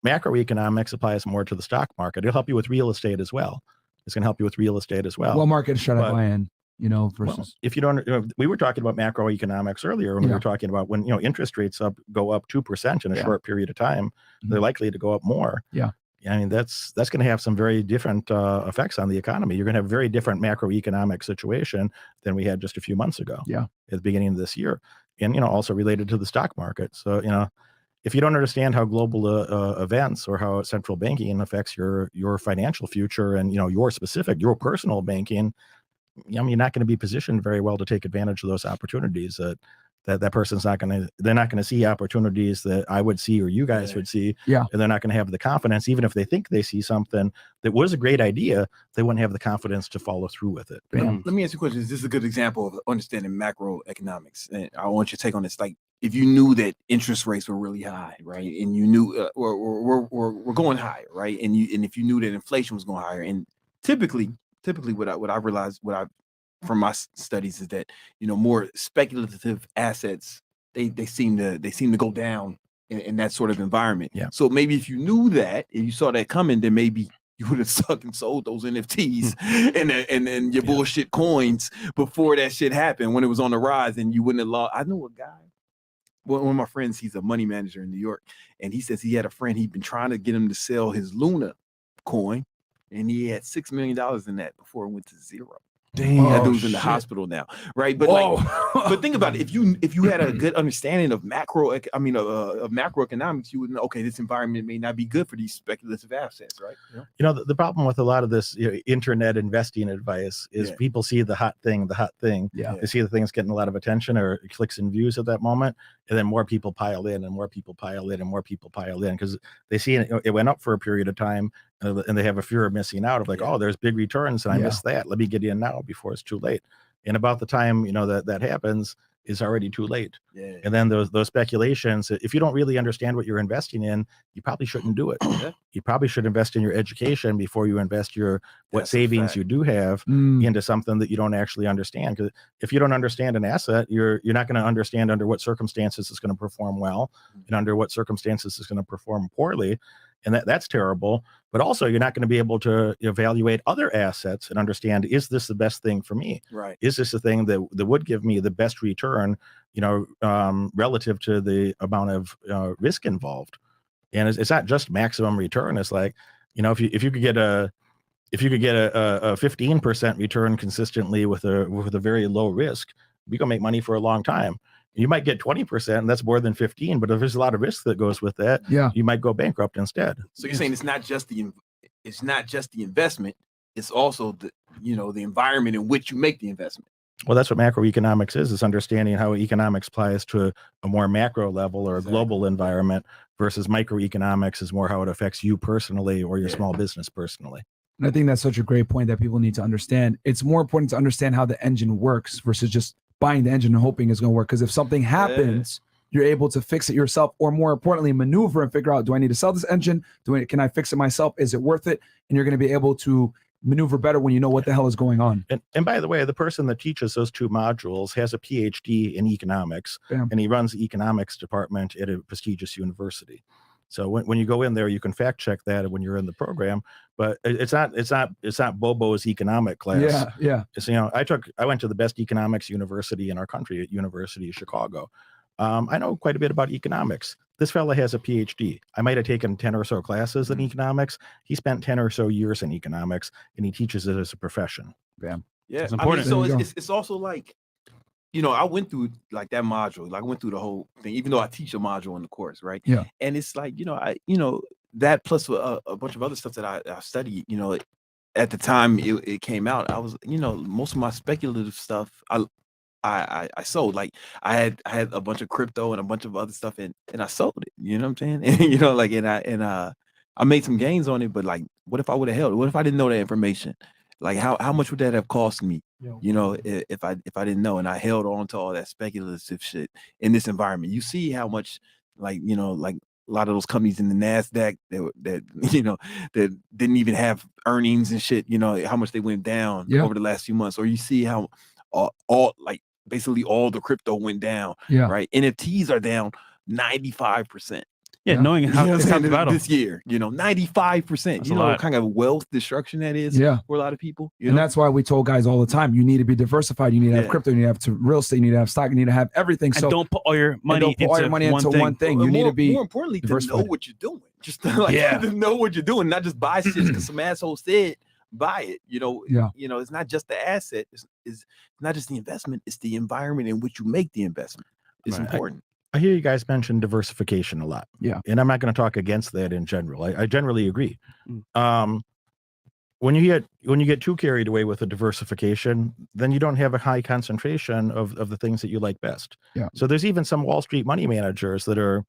Macroeconomics applies more to the stock market. It'll help you with real estate as well. It's going to help you with real estate as well. What market should I buy in? Versus well, if you don't, we were talking about macroeconomics earlier when we were talking about when, interest rates go up 2% in a short period of time, they're likely to go up more. Yeah. I mean, that's going to have some very different effects on the economy. You're going to have a very different macroeconomic situation than we had just a few months ago. Yeah. At the beginning of this year. And, also related to the stock market. So, if you don't understand how global events or how central banking affects your financial future and, your personal banking, you're not going to be positioned very well to take advantage of those opportunities that person's they're not going to see opportunities that I would see or you guys would see. Yeah. And they're not going to have the confidence, even if they think they see something that was a great idea, they wouldn't have the confidence to follow through with it. Let me ask you a question. Is this a good example of understanding macroeconomics? And I want your take on this. Like, if you knew that interest rates were really high, right? And you knew we're going higher, right? And if you knew that inflation was going higher, and typically what I realized, from my studies is that, more speculative assets, they seem to go down in that sort of environment. Yeah. So maybe if you knew that and you saw that coming, then maybe you would have sucked and sold those NFTs and your bullshit coins before that shit happened when it was on the rise, and you wouldn't have lost. I know a guy, one of my friends, he's a money manager in New York, and he says he had a friend, he'd been trying to get him to sell his Luna coin, and he had $6 million in that before it went to zero. Damn. That dude's in the hospital now, right? But but think about it. If you had a good understanding of macroeconomics, you would know, okay, this environment may not be good for these speculative assets, right? The problem with a lot of this internet investing advice is people see the hot thing. Yeah. They see the thing's getting a lot of attention or clicks and views at that moment, and then more people pile in and more people pile in and more people pile in because they see it went up for a period of time, and they have a fear of missing out of like, oh, there's big returns and I missed that. Let me get in now before it's too late. And about the time that happens is already too late. Yeah. And then those speculations, if you don't really understand what you're investing in, you probably shouldn't do it. You probably should invest in your education before you invest what savings you do have into something that you don't actually understand. Because if you don't understand an asset, you're not going to understand under what circumstances it's going to perform well and under what circumstances it's going to perform poorly. And that's terrible. But also, you're not going to be able to evaluate other assets and understand, is this the best thing for me? Right. Is this the thing that would give me the best return, relative to the amount of risk involved? And it's not just maximum return. It's like, if you could get a 15% return consistently with a very low risk, we can make money for a long time. You might get 20%, and that's more than 15. But if there's a lot of risk that goes with that, you might go bankrupt instead. So you're saying it's not just the investment, it's also the environment in which you make the investment. Well, that's what macroeconomics is understanding how economics applies to a more macro level or a global environment versus microeconomics is more how it affects you personally or your small business personally. And I think that's such a great point that people need to understand. It's more important to understand how the engine works versus just buying the engine and hoping it's going to work. Because if something happens, you're able to fix it yourself, or more importantly, maneuver and figure out, do I need to sell this engine? Can I fix it myself? Is it worth it? And you're going to be able to maneuver better when you know what the hell is going on. And by the way, the person that teaches those 2 modules has a PhD in economics, and he runs the economics department at a prestigious university. So when you go in there, you can fact check that when you're in the program. But it's not Bobo's economic class. Yeah. It's, I went to the best economics university in our country at University of Chicago. I know quite a bit about economics. This fella has a PhD. I might have taken 10 or so classes in economics. He spent 10 or so years in economics, and he teaches it as a profession. Yeah. It's important. So it's also like, I went through like that module. Like I went through the whole thing, even though I teach a module in the course, right? Yeah. And it's like, that plus a bunch of other stuff that I studied, at the time it came out, I was, most of my speculative stuff, I sold. Like I had a bunch of crypto and a bunch of other stuff, and I sold it. You know what I'm saying? And I made some gains on it. But like, what if I would have held it? What if I didn't know that information? Like how much would that have cost me? If I didn't know, and I held on to all that speculative shit in this environment. You see how much like a lot of those companies in the NASDAQ that didn't even have earnings and shit. How much they went down over the last few months, or you see how all like. Basically all the crypto went down, right? NFTs are down 95%. Knowing how it's come about this year, 95%. You know what kind of wealth destruction that is for a lot of people. And that's why we told guys all the time, you need to be diversified. You need to have crypto, you need to have real estate, you need to have stock, you need to have everything. So and don't put all your money into one thing. You need to be more importantly to know what you're doing. Just to know what you're doing, not just buy shit because some asshole said buy it. It's not just the asset, it's not just the investment, it's the environment in which you make the investment. It's important. I hear you guys mention diversification a lot. And I'm not going to talk against that in general. I generally agree. When you get too carried away with a diversification, then you don't have a high concentration of the things that you like best. So there's even some Wall Street money managers that are,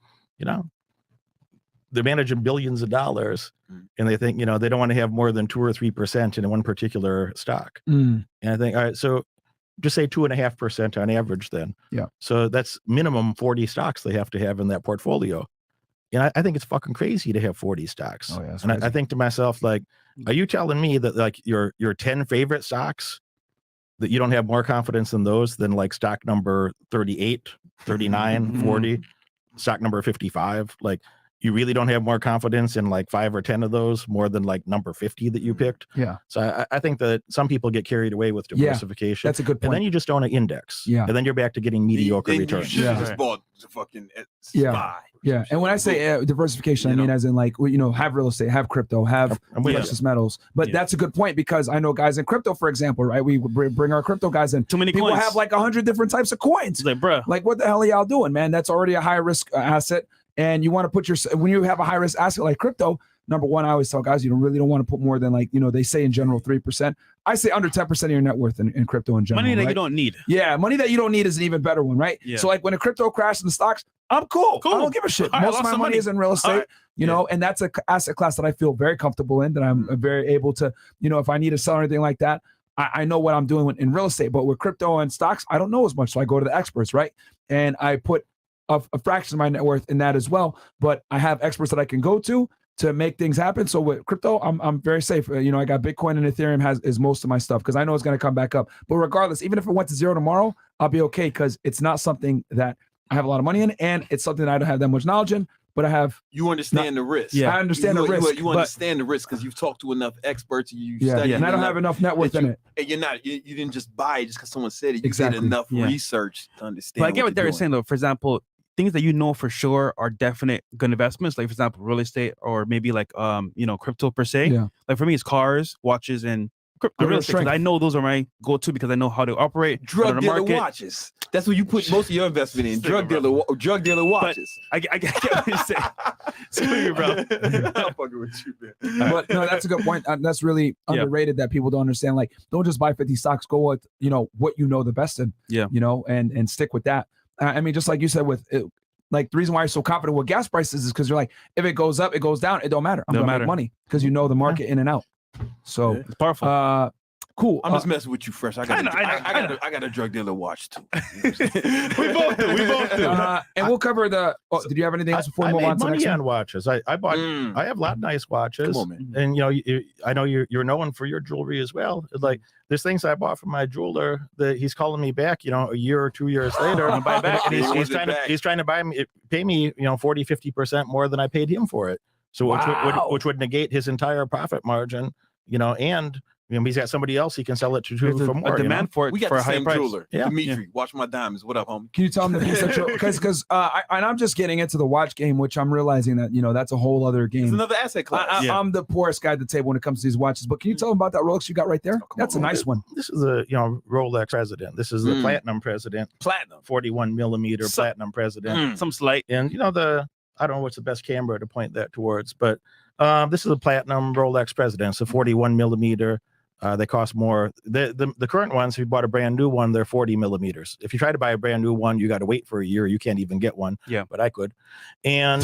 they're managing billions of dollars, and they think, they don't want to have more than 2 or 3% in one particular stock. And I think, all right, so just say 2.5% on average then. So that's minimum 40 stocks they have to have in that portfolio. And I think it's fucking crazy to have 40 stocks. And I think to myself, like, are you telling me that like your 10 favorite stocks, that you don't have more confidence in those than like stock number 38, 39, 40, stock number 55? Like, you really don't have more confidence in like 5 or 10 of those more than like number 50 that you picked. So I think that some people get carried away with diversification. That's a good point. And then you just own an index. And then you're back to getting mediocre returns. You just bought the fucking SPY. And when I say diversification, I mean as in like, have real estate, have crypto, have precious metals. But that's a good point, because I know guys in crypto, for example, right? We bring our crypto guys in. Too many people coins. Have like 100 different types of coins. Like, bro, like what the hell are y'all doing, man? That's already a high risk asset. And you want to put when you have a high risk asset like crypto, number one, I always tell guys, you really don't want to put more than like, they say in general 3%. I say under 10% of your net worth in crypto in general. Money that you don't need. Money that you don't need is an even better one, right? So like when a crypto crashes in the stocks, I'm cool. I don't give a shit. Most of my money is in real estate, and that's an asset class that I feel very comfortable in, that I'm very able to, if I need to sell or anything like that, I know what I'm doing in real estate. But with crypto and stocks, I don't know as much. So I go to the experts, right? And I put a fraction of my net worth in that as well. But I have experts that I can go to make things happen. So with crypto, I'm very safe. I got Bitcoin and Ethereum is most of my stuff, because I know it's going to come back up. But regardless, even if it went to zero tomorrow, I'll be okay, because it's not something that I have a lot of money in, and it's something that I don't have that much knowledge in. But you understand the risk. I understand the risk. You understand the risk because you've talked to enough experts. You study, and I don't have enough net worth in it. And you didn't just buy it just because someone said it. You did enough research to understand. But I get what they're saying though. For example, things that for sure are definite good investments, like for example, real estate, or maybe like crypto per se. Like for me, it's cars, watches, and real estate. I know those are my go-to because I know how to operate. Drug dealer watches. That's what you put most of your investment in. Drug dealer watches. I get what you're saying. Screw you, bro. I'm fucking with you, man. But no, that's a good point. That's really underrated that people don't understand. Like, don't just buy 50 stocks. Go with what you know the best in. Yeah. And stick with that. I mean, just like you said with it, like the reason why you're so confident with gas prices is because you're like, if it goes up, it goes down, it don't matter. I'm gonna make money because you know the market in and out. So it's powerful. Cool. I'm just messing with you, Fresh. I got a drug dealer watch too. We both do. And we'll cover the. Oh, did you have anything else before we move on to the next one? On watches. I bought. I have a lot of nice watches. Come on, man. And I know you're known for your jewelry as well. Like there's things I bought from my jeweler that he's calling me back. A year or 2 years later, and buy back. And he's trying to pay me 40-50% more than I paid him for it. So which would negate his entire profit margin. And he's got somebody else he can sell it to for more. A demand for it. We got for the a high same price. jeweler. Yeah. Dimitri, watch my diamonds. What up, homie? Can you tell him the piece because I'm just getting into the watch game, which I'm realizing that that's a whole other game. It's another asset class. I'm the poorest guy at the table when it comes to these watches. But can you tell him about that Rolex you got right there? That's a nice one. This is a Rolex President. This is the Platinum President. Platinum. 41 millimeter Platinum President. Some slight. And I don't know what's the best camera to point that towards, but this is a Platinum Rolex President. It's a 41 millimeter. They cost more. The current ones, if you bought a brand new one, they're 40 millimeters. If you try to buy a brand new one, you got to wait for a year. You can't even get one. Yeah. But I could. And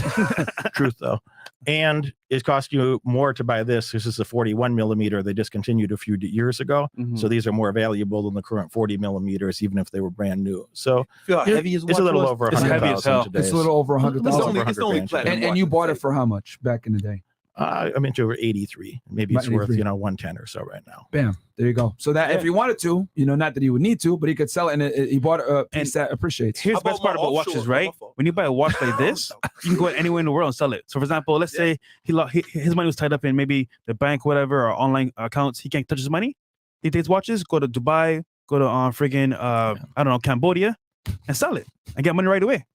truth though. And it cost you more to buy this. This is a 41 millimeter. They discontinued a few years ago. Mm-hmm. So these are more valuable than the current 40 millimeters, even if they were brand new. So Feel how heavy is it's a little over It's heavy as 100,000 hell. today. It's a little over 100,000. It's only platinum. And you bought it for how much back in the day? I'm into over 83. Maybe it's About worth 83. 110 or so right now. Bam. There you go. So that if you wanted to, not that he would need to, but he could sell it, and he bought a piece that appreciates. Here's the best part about watches, right? When you buy a watch like this, you can go anywhere in the world and sell it. So, for example, let's say his money was tied up in maybe the bank, whatever, or online accounts. He can't touch his money. He takes watches, go to Dubai, go to I don't know, Cambodia, and sell it and get money right away.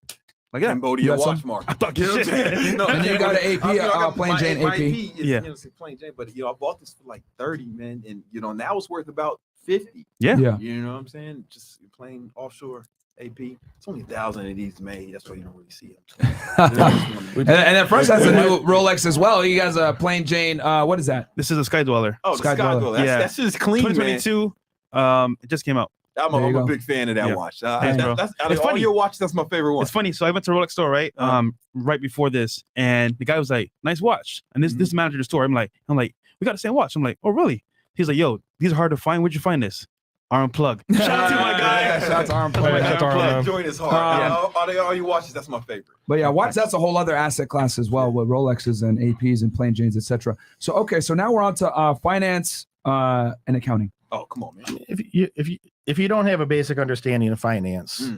Like that. Cambodia watch market. I thought You know what I'm saying? No, And you got an AP, I got plain my Jane AP. Yeah. Plain Jane, but I bought this for like 30, man, and now it's worth about 50. Yeah. You know what I'm saying? Just plain offshore AP. It's only 1,000 of these made. That's why you don't really see them. And then Fresh has a new Rolex as well. He has a plain Jane. What is that? This is a Sky Dweller. Oh, the Sky Sky Dweller. Dweller. That's just clean, man. 2022. It just came out. I'm There you a go. big fan of that Yeah. watch. Thanks, bro. That's out It's of all funny. your watches, that's my favorite one. It's funny. So I went to a Rolex store, right? Right before this, and the guy was like, "Nice watch." And this manager of the store, I'm like, "We got the same watch." I'm like, "Oh, really?" He's like, "Yo, these are hard to find. Where'd you find this?" Arm plug. Shout out to my guy. Shout out to Arm Shout out to Plug. Arm Plug. Joint is hard. All your watches, that's my favorite. But yeah, watch, that's a whole other asset class as well with Rolexes and APs and plain Janes, etc. So so now we're on to finance and accounting. Oh, come on, man. If you don't have a basic understanding of finance,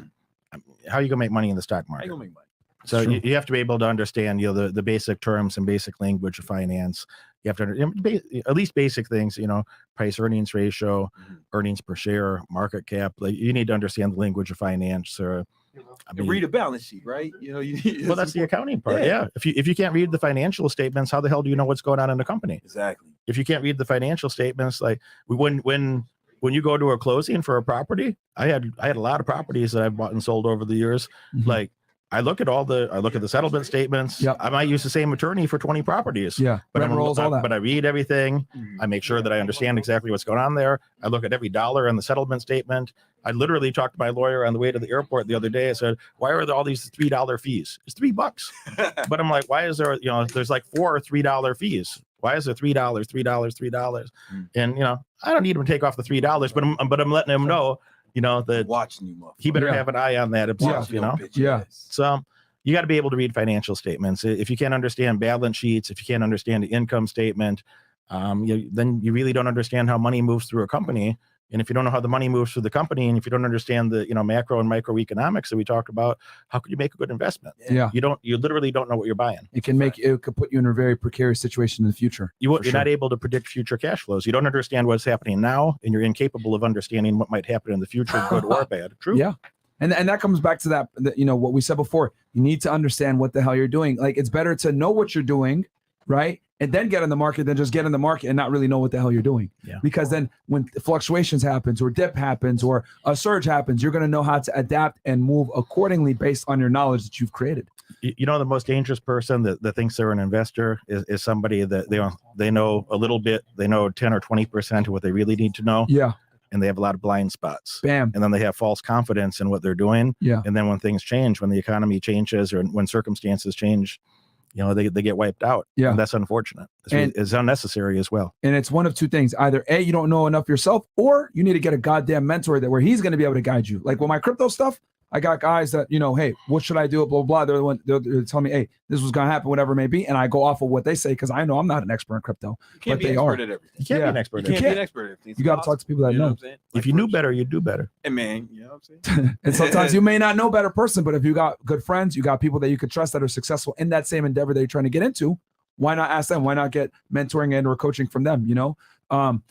how are you gonna make money in the stock I market? ain't gonna make money. So you have to be able to understand the basic terms and basic language of finance. You have to at least basic things, price earnings ratio, earnings per share, market cap. Like you need to understand the language of finance. Or And read a balance sheet, right? well, that's the accounting part. Yeah. If you can't read the financial statements, how the hell do you know what's going on in the company? Exactly. If you can't read the financial statements, like when you go to a closing for a property, I had a lot of properties that I've bought and sold over the years. Like I look at the settlement statements. Yep. I might use the same attorney for 20 properties. Yeah, but but I read everything. I make sure that I understand exactly what's going on there. I look at every dollar in the settlement statement. I literally talked to my lawyer on the way to the airport the other day. I said, "Why are there all these $3 fees? It's $3." But I'm like, why is there? There's like 4 $3 fees. Why is there $3, $3? And I don't need him to take off the $3, but I'm letting him know. That watching you, he better have an eye on that himself, So you got to be able to read financial statements. If you can't understand balance sheets, if you can't understand the income statement, then you really don't understand how money moves through a company. And if you don't know how the money moves through the company, and if you don't understand the macro and microeconomics that we talked about, how could you make a good investment? Yeah. You literally don't know what you're buying. It could put you in a very precarious situation in the future. You're not able to predict future cash flows. You don't understand what's happening now, and you're incapable of understanding what might happen in the future, good or bad. True. Yeah. And that comes back to that, what we said before. You need to understand what the hell you're doing. Like, it's better to know what you're doing, right? and then get in the market than just get in the market and not really know what the hell you're doing. Yeah. Because then when fluctuations happens or dip happens or a surge happens, you're going to know how to adapt and move accordingly based on your knowledge that you've created. You know, the most dangerous person that thinks they're an investor is somebody that they know a little bit, they know 10 or 20% of what they really need to know. Yeah. And they have a lot of blind spots. Bam. And then they have false confidence in what they're doing. Yeah. And then when things change, when the economy changes or when circumstances change, you know, they get wiped out. Yeah. And that's unfortunate. It's unnecessary as well. And it's one of two things. Either A, you don't know enough yourself, or you need to get a goddamn mentor where he's going to be able to guide you. Like with my crypto stuff, I got guys that, you know, hey, what should I do? Blah, blah, blah. They're telling me, hey, this was going to happen, whatever it may be. And I go off of what they say because I know I'm not an expert in crypto. You can't But be they expert are. at everything. You can't be an expert. You can't can't. be an expert at everything. You got to talk to people that You know know. what I'm saying? If you knew better, you'd do better. And man, you know what I'm saying? And sometimes you may not know a better person, but if you got good friends, you got people that you could trust that are successful in that same endeavor that you're trying to get into, why not ask them? Why not get mentoring and or coaching from them? You know,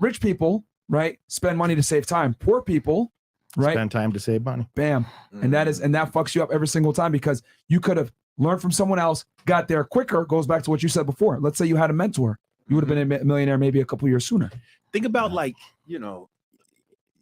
rich people, right, spend money to save time. Poor people, right, Spend time to save money. bam. And that fucks you up every single time because you could have learned from someone else, got there quicker. Goes back to what you said before. Let's say you had a mentor. You would have been a millionaire maybe a couple years sooner. Think about like, you know,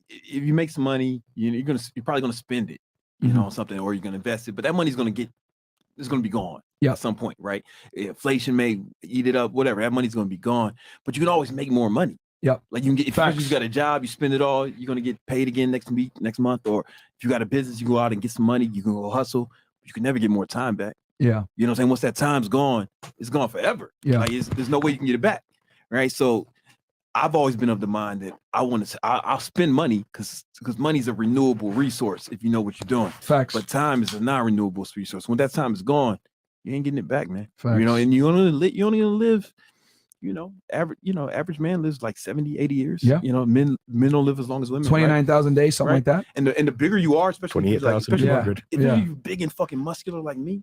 if you make some money, you're probably gonna spend it, you know, on something, or you're gonna invest it, but that money's gonna be gone Yeah. at some point, right? Inflation may eat it up, whatever. That money's gonna be gone, but you can always make more money. Yep. Like you can get, if Facts. you got a job, you spend it all, you're gonna get paid again next week, next month, or if you got a business, you go out and get some money, you can go hustle, but you can never get more time back. Yeah. You know what I'm saying? Once that time's gone, it's gone forever. Yeah. Like there's no way you can get it back, right? So I've always been of the mind that I'll spend money because money's a renewable resource if you know what you're doing. Facts. But time is a non-renewable resource. When that time is gone, you ain't getting it back, man. Facts. You know, and you only gonna live, you know, average man lives like 70, 80 years. Yeah. You know, men don't live as long as women. 29,000 days, something like that. And the bigger you are, especially if you're like, 28,200. if Yeah. you're big and fucking muscular like me,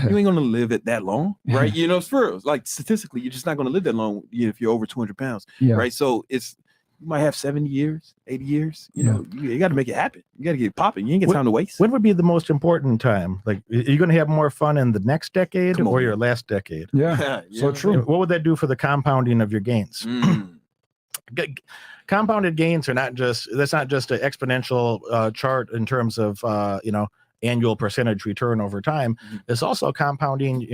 you ain't gonna live it that long, right? You know, it's for real. Like statistically, you're just not gonna live that long if you're over 200 pounds, Yeah. right? So you might have 70 years, 80 years. You Yeah. know, you got to make it happen. You got to get it popping. You ain't got time to waste. When would be the most important time? Like, are you going to have more fun in the next decade Come on, or man. your last decade? Yeah. You So know true. What would that do for the compounding of your gains? what I'm saying? Compounded gains are that's not just an exponential chart in terms of annual percentage return over time. Mhm. It's also compounding,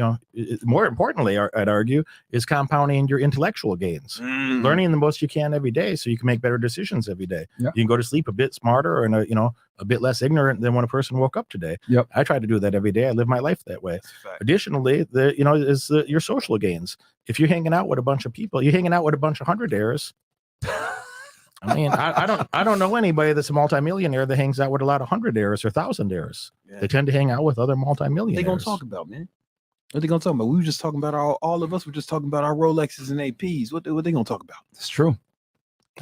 more importantly, I'd argue, is compounding your intellectual gains. Learning the most you can every day so you can make better decisions every day. Yeah. You can go to sleep a bit smarter and a bit less ignorant than when a person woke up today. Yep. I try to do that every day. I live my life that way. That's a fact. Additionally, your social gains. If you're hanging out with a bunch of people, you're hanging out with a bunch of hundredaires. I mean, I don't know anybody that's a multimillionaire that hangs out with a lot of hundredaires or thousandaires. Yeah. They tend to hang out with other What multimillionaires. they gonna talk about, man? What they gonna talk about? We were just talking about all of us were just talking about our Rolexes and APs. What they gonna talk about? It's true.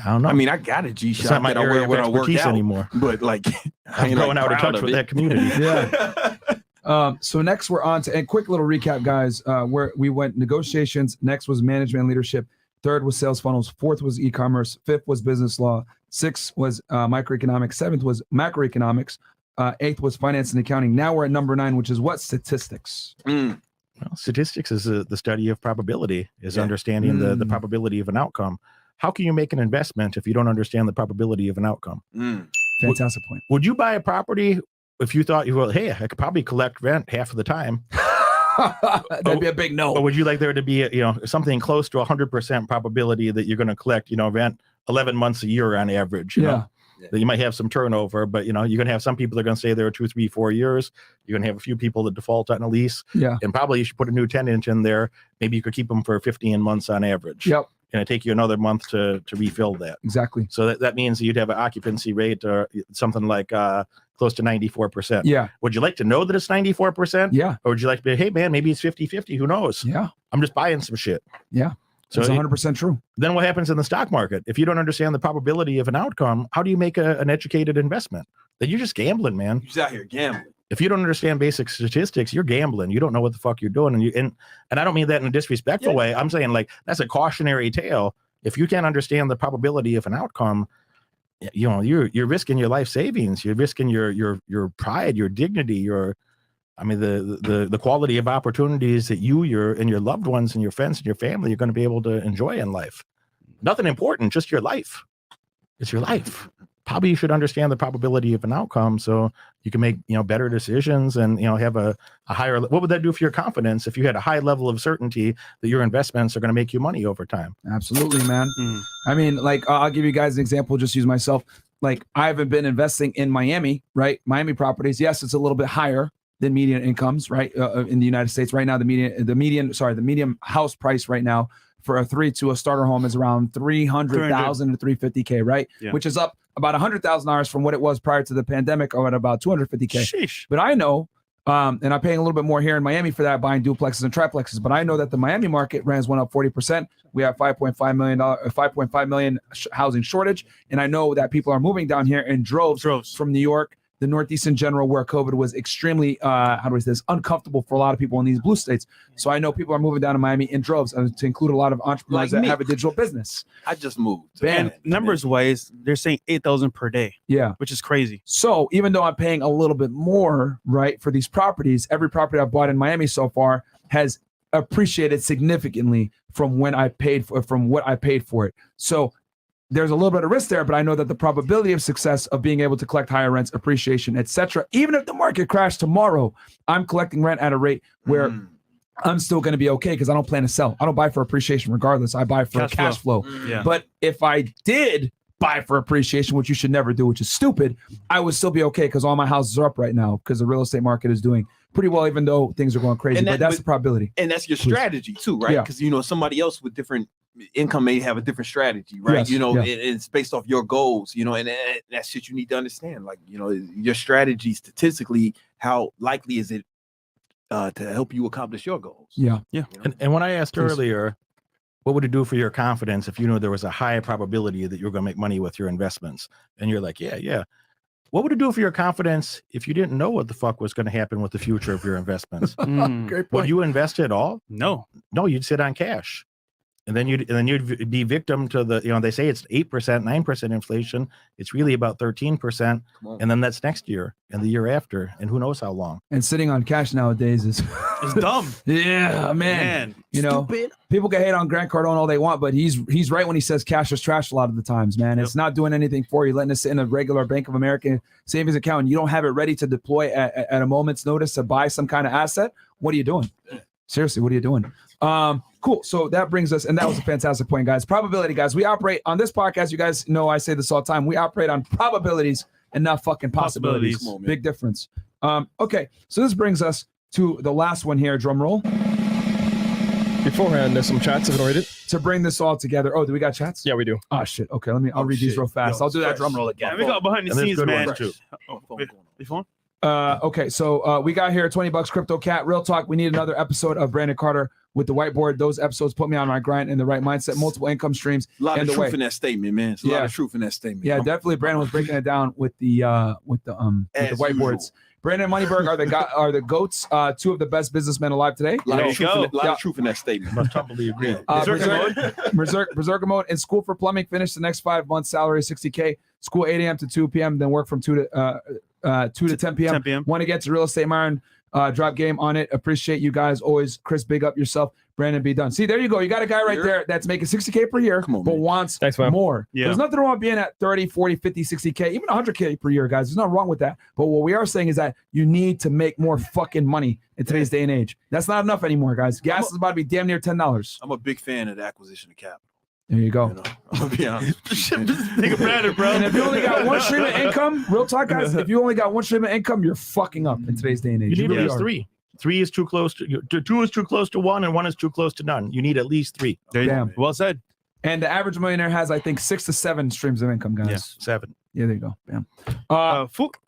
I don't know. I mean, I got a it's G-Shock not my that I area wear of when I work expertise out, anymore. but like I I'm ain't going like out of proud touch of with it. that community. Yeah. So next we're on to, and quick little recap, guys, where we went negotiations. Next was management and leadership. Third was sales funnels. Fourth was e-commerce. Fifth was business law. Sixth was microeconomics. Seventh was macroeconomics. Eighth was finance and accounting. Now we're at number 9, which is what? Statistics. Mm. Well, statistics is the study of probability, is Yeah. understanding the probability of an outcome. How can you make an investment if you don't understand the probability of an outcome? Mm. Fantastic point. Would you buy a property if you thought hey, I could probably collect rent half of the time? That'd be a big no. Or would you like there to be something close to 100% probability that you're going to collect rent 11 months a year on average? You know? That you might have some turnover, but you're going to have some people that are going to stay there 2, 3, 4 years. You're going to have a few people that default on a lease. Yeah. And probably you should put a new tenant in there. Maybe you could keep them for 15 months on average. Yep. And it take you another month to refill that. Exactly. So that means that you'd have an occupancy rate or something like close to 94%. Yeah. Would you like to know that it's 94%? Yeah. Or would you like to be, hey man, maybe it's 50-50, who knows? Yeah. I'm just buying some shit. Yeah. So It's 100% true. then what happens in the stock market? If you don't understand the probability of an outcome, how do you make an educated investment? Then you're just gambling, man. You just out here gambling. If you don't understand basic statistics, you're gambling. You don't know what the fuck you're doing. And I don't mean that in a disrespectful way. I'm saying like that's a cautionary tale. If you can't understand the probability of an outcome, you're risking your life savings. You're risking your pride, your dignity, I mean, the quality of opportunities that your loved ones and your friends and your family are going to be able to enjoy in life. Nothing important, just your life. It's your life. Probably you should understand the probability of an outcome so you can make, better decisions and, have a higher, what would that do for your confidence if you had a high level of certainty that your investments are going to make you money over time? Absolutely, man. I mean, like, I'll give you guys an example, just use myself. Like, I haven't been investing in Miami, right? Miami properties. Yes, it's a little bit higher than median incomes, right? In the United States right now, the median house price right now for a 3-2 a starter home is around 300,000 to 350K, right? Yeah. Which is up about $100,000 from what it was prior to the pandemic, or at about 250K. Sheesh. But I know, and I'm paying a little bit more here in Miami for that, buying duplexes and triplexes. But I know that the Miami market rents went up 40%. We have 5.5 million housing shortage, and I know that people are moving down here in droves. From New York, the Northeast in general, where COVID was extremely, uncomfortable for a lot of people in these blue states. So I know people are moving down to Miami in droves, to include a lot of entrepreneurs that have a digital business. I just moved. And numbers wise, they're saying 8,000 per day. Yeah. Which is crazy. So even though I'm paying a little bit more, right, for these properties, every property I've bought in Miami so far has appreciated significantly from what I paid for it. So there's a little bit of risk there, but I know that the probability of success of being able to collect higher rents, appreciation, etc., even if the market crashed tomorrow, I'm collecting rent at a rate where I'm still going to be okay because I don't plan to sell. I don't buy for appreciation regardless. I buy for cash flow. Yeah. But if I did buy for appreciation, which you should never do, which is stupid, I would still be okay because all my houses are up right now because the real estate market is doing pretty well, even though things are going crazy. But that's the probability. And that's your strategy too, right? Because, somebody else with different income may have a different strategy, right? Yes, it's based off your goals, and that's shit you need to understand. Like, your strategy statistically, how likely is it to help you accomplish your goals? Yeah. And when I asked earlier, what would it do for your confidence if you knew there was a high probability that you were going to make money with your investments? And you're like, yeah. What would it do for your confidence if you didn't know what the fuck was going to happen with the future of your investments? Great point. Would you invest at all? No, you'd sit on cash. And then you'd be victim to the, they say it's 8%, 9% inflation. It's really about 13%. And then that's next year and the year after. And who knows how long. And sitting on cash nowadays is it's dumb. Yeah, man. Stupid. People can hate on Grant Cardone all they want, but he's right when he says cash is trash a lot of the times, man. It's not doing anything for you. Letting it sit in a regular Bank of America savings account and you don't have it ready to deploy at a moment's notice to buy some kind of asset. What are you doing? Seriously, what are you doing? Cool. So that brings us, and that was a fantastic point, guys. Probability, guys. We operate on this podcast. You guys know I say this all the time. We operate on probabilities and not fucking possibilities. Come on, big difference. Okay. So this brings us to the last one here. Drum roll. Beforehand, there's some chats if you don't read it. To bring this all together. Oh, do we got chats? Yeah, we do. Oh shit. Okay, I'll read these real fast. I'll do that drum roll again. Yeah, we got behind the scenes, man. Your phone? Okay, so we got here $20 Crypto Cat. Real talk. We need another episode of Brandon Carter with the whiteboard. Those episodes put me on my grind and the right mindset. Multiple income streams. A lot of truth in that statement, man. It's a lot of truth in that statement. Yeah, definitely. Brandon was breaking it down with the whiteboards. Usual. Brandon and Moneyberg are the goats. Two of the best businessmen alive today. A lot of truth in that statement. Must humbly agree. Berserker mode. In school for plumbing. Finish the next 5 months. Salary $60K. School 8 a.m. to 2 p.m. Then work from 2 to 10 p.m. Want to get to real estate, Myron? Drop game on it. Appreciate you guys always. Chris, big up yourself. Brandon, be done. See, there you go. You got a guy right there that's making $60K per year, but wants more. Yeah. There's nothing wrong with being at 30, 40, 50, 60K, even 100K per year, guys. There's nothing wrong with that. But what we are saying is that you need to make more fucking money in today's day and age. That's not enough anymore, guys. Gas is about to be damn near $10. I'm a big fan of the acquisition of capital. There you go. I'm gonna be honest. Take a Brandon, bro. And if you only got one stream of income, real talk, guys, if you only got one stream of income, you're fucking up in today's day and age. You need at least 3. 3 is too close to 2 is too close to 1, and 1 is too close to none. You need at least 3. Damn. Well said. And the average millionaire has, I think, 6 to 7 streams of income, guys. Yeah. 7. Yeah, there you go. Bam.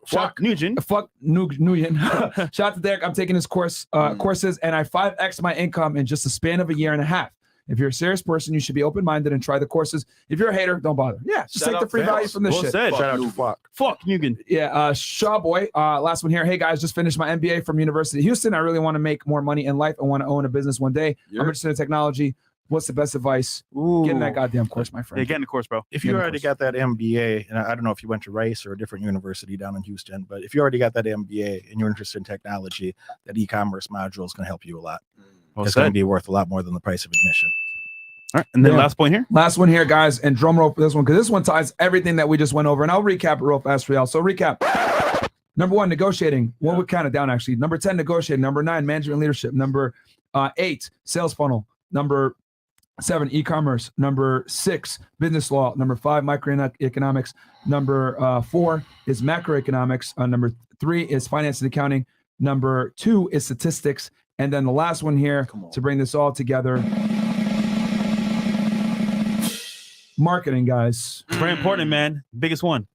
Fuck Nugent. Fuck Nguyen. Shout out to Derek. I'm taking his courses, and I 5x my income in just a span of a year and a half. If you're a serious person, you should be open-minded and try the courses. If you're a hater, don't bother. Yeah, just take the free value from this shit. Said. Shout out to Fuck Nugent. Yeah, Shaw Boy. Last one here. Hey guys, just finished my MBA from University of Houston. I really want to make more money in life. I want to own a business one day. I'm interested in technology. What's the best advice? Ooh. Get in that goddamn course, my friend. Yeah, get in the course, bro. If you already got that MBA, and I don't know if you went to Rice or a different university down in Houston, but if you already got that MBA and you're interested in technology, that e-commerce module is going to help you a lot. Well It's going to said. be worth a lot more than the price of admission. All right, and then Yeah. last point here. Last one here, guys, and drum roll for this one, because this one ties everything that we just went over, and I'll recap it real fast for y'all. So recap. Number 1, negotiating. Well, we counted down, actually. Number 10, negotiating. Number 9, management and leadership. Number 8, sales funnel. Number 7, e-commerce. Number 6, business law. Number 5, microeconomics. Number 4 is macroeconomics. Number 3 is finance and accounting. Number 2 is statistics. And then the last one here to bring this all together, marketing, guys. It's very important, man. Biggest one.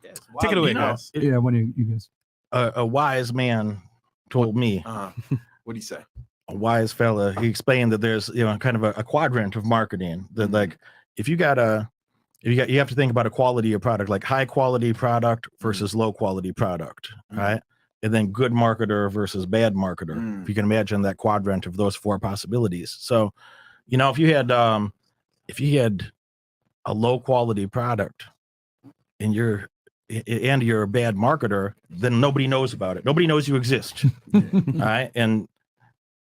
Yes, Take it away, You know, guys. Yeah, when you guys. a wise man told me, What'd he say? a wise fella, he explained that there's, kind of a quadrant of marketing that like, if you have to think about a quality of product, like high quality product versus low quality product, right? And then good marketer versus bad marketer. If you can imagine that quadrant of those 4 possibilities. So, if you had a low quality product and you're a bad marketer, then nobody knows about it. Nobody knows you exist. All right. And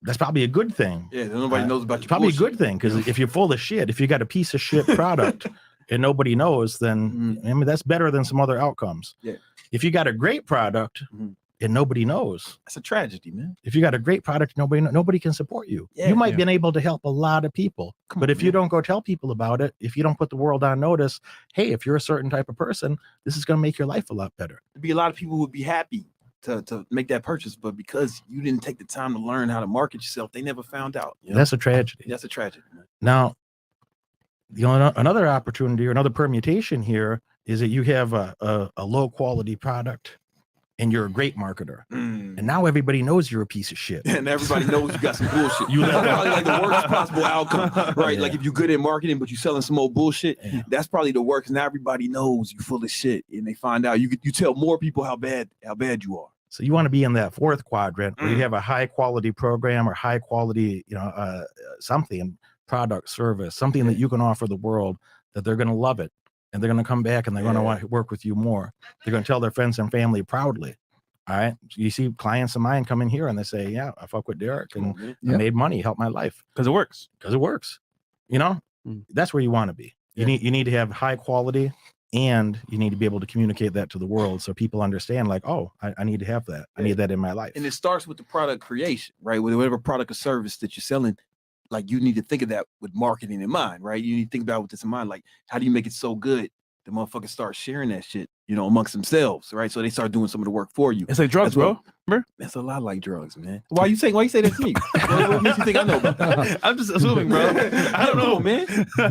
that's probably a good thing. Yeah, nobody knows about It's your probably bullshit. a good thing, because if you're full of shit, if you got a piece of shit product and nobody knows, then I mean that's better than some other outcomes. Yeah. If you got a great product and nobody knows, That's a tragedy, man. if you got a great product, nobody can support you. Yeah. You might have been able to help a lot of people, Come but on, if you man. don't go tell people about it, if you don't put the world on notice, hey, if you're a certain type of person, this is going to make your life a lot better. There'd be a lot of people who would be happy to make that purchase, but because you didn't take the time to learn how to market yourself, they never found out. You know? That's a tragedy. That's a tragedy, man. Now, another opportunity or another permutation here is that you have a low quality product and you're a great marketer. And now everybody knows you're a piece of shit. And everybody knows you got some bullshit. You That's let them- probably like the worst possible outcome, right? Yeah. Like if you're good at marketing, but you're selling some old bullshit, Yeah. that's probably the worst. Now everybody knows you full of shit, and they find out. You tell more people how bad you are. So you want to be in that 4th quadrant where you have a high quality program or high quality, something, product, service, something that you can offer the world that they're going to love it. And they're going to come back and they're going to want to work with you more. They're going to tell their friends and family proudly. All right. You see clients of mine come in here and they say, yeah, I fuck with Derek and Come on, man. I made money, helped my life. Because it works. Because it works. That's where you want to be. You need to have high quality, and you need to be able to communicate that to the world so people understand, like, oh, I need to have that. I need that in my life. And it starts with the product creation, right? With whatever product or service that you're selling, like you need to think of that with marketing in mind, right? You need to think about with this in mind, like how do you make it so good the motherfuckers start sharing that shit, amongst themselves, right? So they start doing some of the work for you. It's like drugs, That's bro. That's a lot like drugs, man. Why you say that to me? What makes you think I know about that? I'm just assuming, bro. I don't know, man.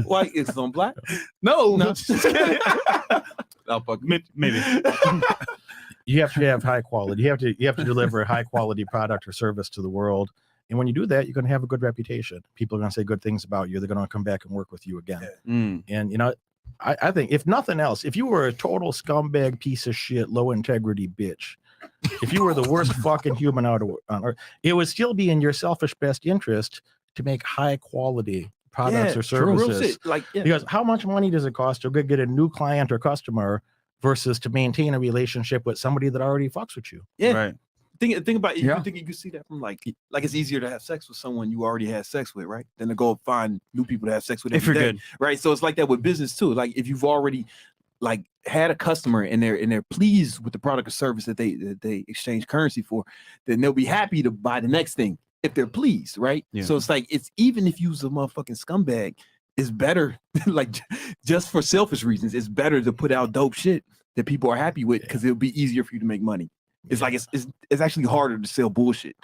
Why it's on black? No, No. just kidding. I'll fuck Maybe. You have to have high quality. You have to deliver a high quality product or service to the world. And when you do that, you're going to have a good reputation. People are going to say good things about you. They're going to come back and work with you again. And I think if nothing else, if you were a total scumbag piece of shit, low integrity bitch, if you were the worst fucking human on earth, it would still be in your selfish best interest to make high quality products or services. Because how much money does it cost to get a new client or customer versus to maintain a relationship with somebody that already fucks with you? Yeah. Right. Think about it. Yeah. You think you can see that from like it's easier to have sex with someone you already had sex with, right? Than to go find new people to have sex with If you're every day, good. right? So it's like that with business too. Like if you've already had a customer and they're pleased with the product or service that they exchange currency for, then they'll be happy to buy the next thing if they're pleased, right? Yeah. So it's like it's even if you use a motherfucking scumbag, it's better like just for selfish reasons. It's better to put out dope shit that people are happy with because it'll be easier for you to make money. It's like it's actually harder to sell bullshit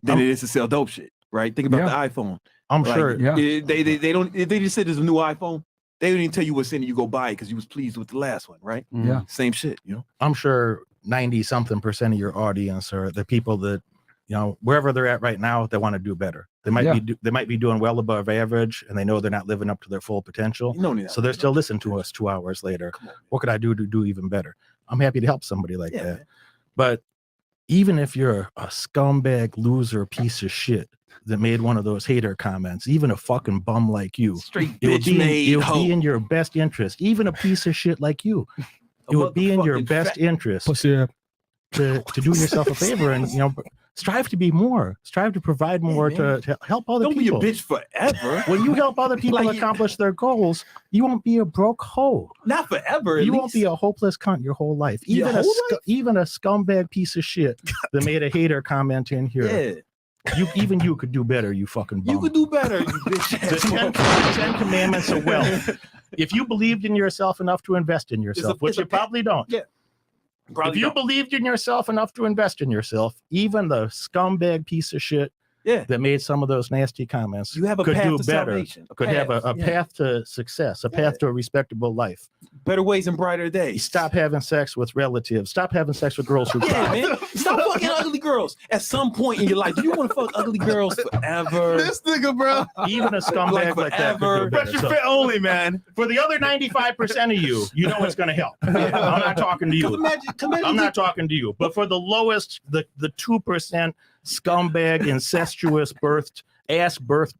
than it is to sell dope shit, right? Think about the iPhone. I'm Like, sure. Yeah. They don't. If they just said there's a new iPhone, they don't even tell you what's in it. You go buy it because you was pleased with the last one, right? Yeah. Same shit, I'm sure 90-something% of your audience are the people that, wherever they're at right now, they want to do better. They might be doing well above average, and they know they're not living up to their full potential. So they're still listening to us 2 hours later. Come on, man. What could I do to do even better? I'm happy to help somebody like Yeah, that. man. But even if you're a scumbag, loser, piece of shit, that made one of those hater comments, even a fucking bum like you, Straight it would bitch made it would hoe. be in your best interest, even a piece of shit like you. It would be in your motherfucking best interest Pussy. to do yourself a favor and strive to be more, strive to provide more to help other Don't people. be a bitch forever. When you help other people Like, accomplish their goals, you won't be a broke hoe. Not forever. You won't be a hopeless cunt your whole life. Your Even whole even a scumbag piece of shit that made a hater comment in here. Yeah. You could do better, you fucking bum. You could do better, you bitch. The 10 commandments of wealth. If you believed in yourself enough to invest in yourself, which you probably don't. Yeah. Probably if you don't. believed in yourself enough to invest in yourself, even the scumbag piece of shit that made some of those nasty comments You have a could path do to better. salvation. Could have a path to success, a path to a respectable life. Better ways and brighter days. Stop having sex with relatives. Stop having sex with girls who Yeah, cry. man. Stop fucking ugly girls. At some point in your life, do you want to fuck ugly girls forever? This nigga, bro. Even a scumbag like that could do better. Fresh So, fit only, man. for the other 95% of you, you know it's going to help. I'm not talking to you. I'm not talking to you. But for the lowest, the 2% scumbag, incestuous birthed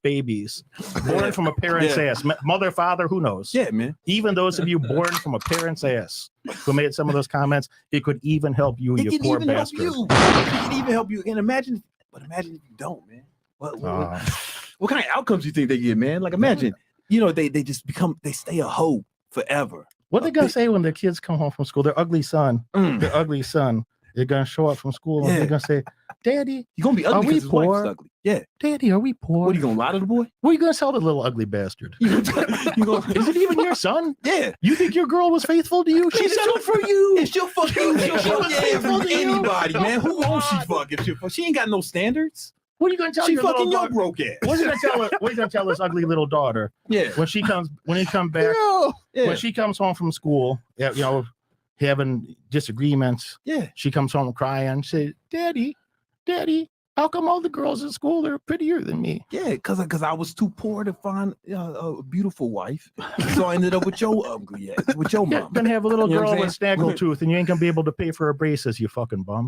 babies born from a parent's ass, mother, father, who knows? Yeah, man. Even those of you born from a parent's ass who made some of those comments, it could even help you, you poor bastard. It can even help you. And imagine if you don't, man. What kind of outcomes do you think they get, man? Like imagine, they just they stay a hoe forever. What they gonna say when their kids come home from school? Their ugly son, they're gonna show up from school and they're gonna say, "Daddy, you're gonna be ugly. Are we because his wife's poor? ugly. Yeah. Daddy, are we poor? What are you gonna lie to the boy? What are you gonna tell the little ugly bastard? Is it even your son? Yeah. You think your girl was faithful to you? She settled for you. And she'll fuck you. She'll fuck faithful to you. anybody, man. Who won't she fuck if she fuck? She ain't got no standards. What are you gonna tell She your fucking little your daughter? broke ass. What are you gonna tell her? What are you gonna tell this ugly little daughter Yeah. when he comes back? Yeah. When she comes home from school, having disagreements. Yeah. She comes home crying. Say, Daddy, how come all the girls in school are prettier than me? Yeah, because I was too poor to find a beautiful wife, so I ended up with your ugly ass, with your You're mom. gonna have a little You know what girl I'm with snaggle tooth, and you ain't gonna be able to pay for her braces, you fucking bum.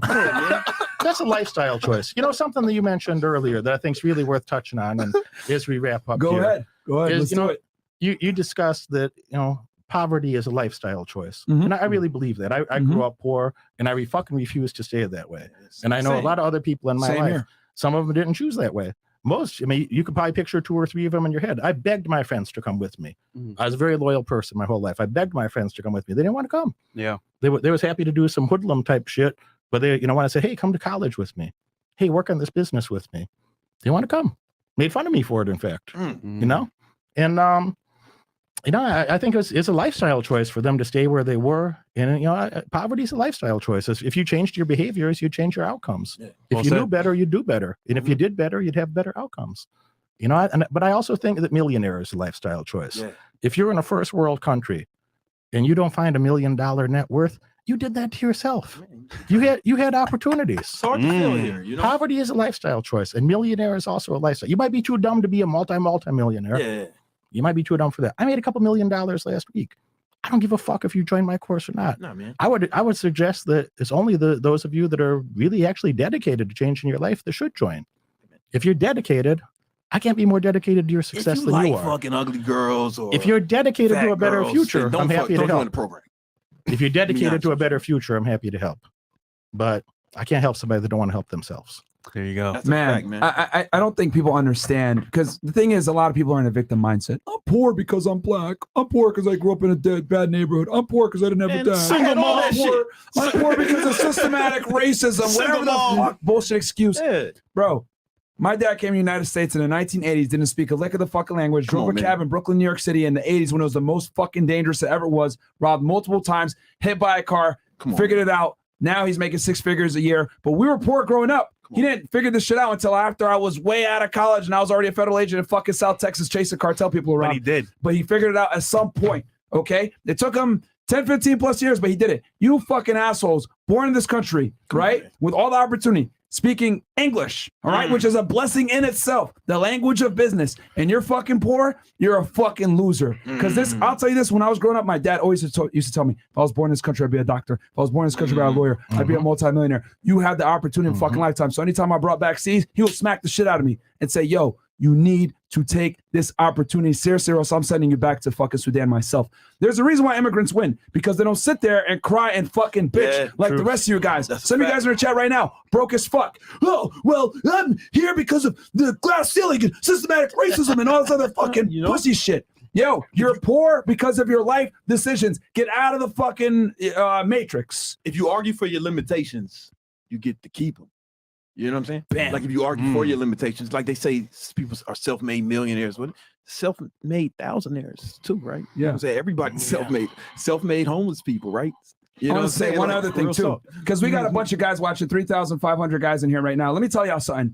That's a lifestyle choice. Something that you mentioned earlier that I think is really worth touching on, and as we wrap up, Go here, ahead. is, Let's do it. You discussed that poverty is a lifestyle choice, Mhm. and I really believe that. I grew up poor, and I fucking refuse to stay that way. And I know a lot of other people in my Same life. here. Some of them didn't choose that way. Most, you could probably picture 2 or 3 of them in your head. I begged my friends to come with me. I was a very loyal person my whole life. I begged my friends to come with me. They didn't want to come. Yeah. They was happy to do some hoodlum type shit, but they, when I said, hey, come to college with me. Hey, work on this business with me. They want to come. Made fun of me for it, in fact. And I think it's a lifestyle choice for them to stay where they were. And, poverty is a lifestyle choice. If you changed your behaviors, you change your outcomes. Yeah. If you knew better, you'd do better. And if you did better, you'd have better outcomes. But I also think that millionaire is a lifestyle choice. Yeah. If you're in a first world country and you don't find $1 million net worth, you did that to yourself. You had opportunities. It's hard to feel here, Poverty is a lifestyle choice, and millionaire is also a lifestyle. You might be too dumb to be a multi-millionaire. Yeah. You might be too dumb for that. I made a couple $1 million last week. I don't give a fuck if you join my course or not. No, man. I would suggest that it's only those of you that are really actually dedicated to changing your life that should join. If you're dedicated, I can't be more dedicated to your success than you are. Fucking ugly girls, or if you're dedicated to a better girls, future, then I'm happy to don't join help. the program. If you're dedicated to a better future, I'm happy to help. But I can't help somebody that don't want to help themselves. There you go. That's a Man, fact, man. I don't think people understand, because the thing is, a lot of people are in a victim mindset. I'm poor because I'm black. I'm poor because I grew up in a bad neighborhood. I'm poor because I didn't have a dad. Single mom I'm poor, I'm poor because of systematic racism. Whatever the fuck bullshit excuse. Yeah. Bro, my dad came to the United States in the 1980s, didn't speak a lick of the fucking language, drove a cab in Brooklyn, New York City in the 80s when it was the most fucking dangerous it ever was, robbed multiple times, hit by a car, figured it out. Now he's making 6 figures a year. But we were poor growing up. He didn't figure this shit out until after I was way out of college and I was already a federal agent in fucking South Texas chasing cartel people around. But he did. But he figured it out at some point, okay? It took him 10, 15 plus years, but he did it. You fucking assholes, born in this country, right? With all the opportunity. speaking English, all right, which is a blessing in itself, the language of business, and you're fucking poor, you're a fucking loser. Because I'll tell you this, when I was growing up, my dad always used to tell me, if I was born in this country, I'd be a doctor. If I was born in this country, I'd be a lawyer. I'd be a multimillionaire. You have the opportunity in fucking lifetime. So anytime I brought back C's, he would smack the shit out of me and say, yo, you need to take this opportunity seriously, or else I'm sending you back to fucking Sudan myself. There's a reason why immigrants win, because they don't sit there and cry and fucking bitch like the rest of you guys. Some of you guys are in the chat right now, broke as fuck. Oh, well, I'm here because of the glass ceiling and systematic racism and all this other fucking pussy shit. Yo, you're poor because of your life decisions. Get out of the fucking matrix. If you argue for your limitations, you get to keep them. You know what I'm saying? Bam. Like if you argue for your limitations, like they say people are self-made millionaires. What self-made thousandaires too, right? You know what I'm saying? Everybody's self-made homeless people, right? You know what I'm saying? One other thing too, because we got a bunch of guys watching, 3,500 guys in here right now. Let me tell y'all something.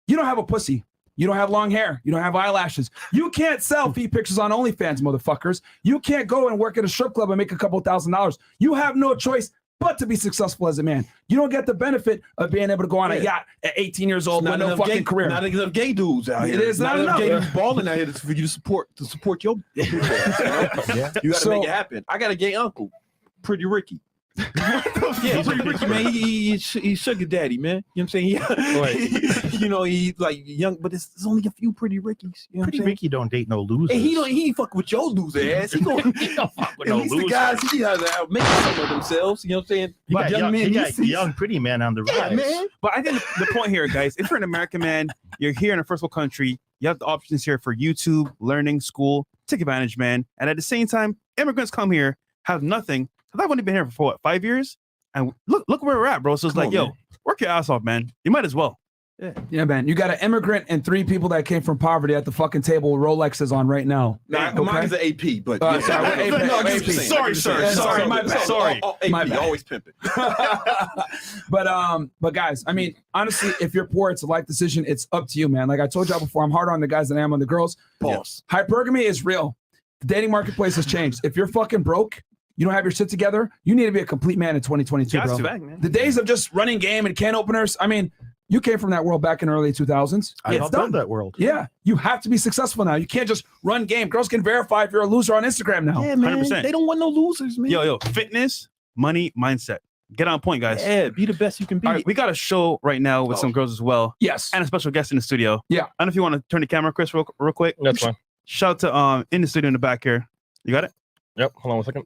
You don't have a pussy. You don't have long hair. You don't have eyelashes. You can't sell feet pictures on OnlyFans, motherfuckers. You can't go and work at a strip club and make a couple $1,000s. You have no choice but to be successful as a man. You don't get the benefit of being able to go on a yacht at 18 years old with no fucking career. Not enough gay dudes out here. It is not enough. Gay dudes balling out here for you to support your You got to make it happen. I got a gay uncle, Pretty Ricky. Pretty Ricky, man. He's sugar daddy, man. You know what I'm saying? He's like young, but it's only a few Pretty Rickies. You know Pretty Ricky don't date no losers. And he ain't fuck with your loser ass. He don't fuck with no losers. The guys, he has to make some of themselves. You know what I'm saying? He got young pretty man on the rise. Man. But I think the point here, guys, if you're an American man, you're here in a first world country, you have the options here for YouTube, learning, school, take advantage, man. And at the same time, immigrants come here, have nothing. Because I've only been here for what, 5 years? And look where we're at, bro. So it's work your ass off, man. You might as well. Yeah, man. You got an immigrant and 3 people that came from poverty at the fucking table with Rolexes on right now. Mine is an AP, but Sorry, sir. Sorry, my bad. Sorry. My bad. Always pimping. But guys, I mean, honestly, if you're poor, it's a life decision. It's up to you, man. Like I told y'all before, I'm harder on the guys than I am on the girls. Pause. Hypergamy is real. The dating marketplace has changed. If you're fucking broke, you don't have your shit together, you need to be a complete man in 2022, bro. The days of just running game and can openers, I mean, you came from that world back in the early 2000s. I helped build that world. Yeah, you have to be successful now. You can't just run game. Girls can verify if you're a loser on Instagram now. Yeah, man. 100%. They don't want no losers, man. Yo, fitness, money, mindset. Get on point, guys. Yeah, be the best you can be. All right, we got a show right now with some girls as well. Yes. And a special guest in the studio. Yeah. I don't know if you want to turn the camera, Chris, real quick. That's fine. Shout to in the studio in the back here. You got it? Yep. Hold on 1 second.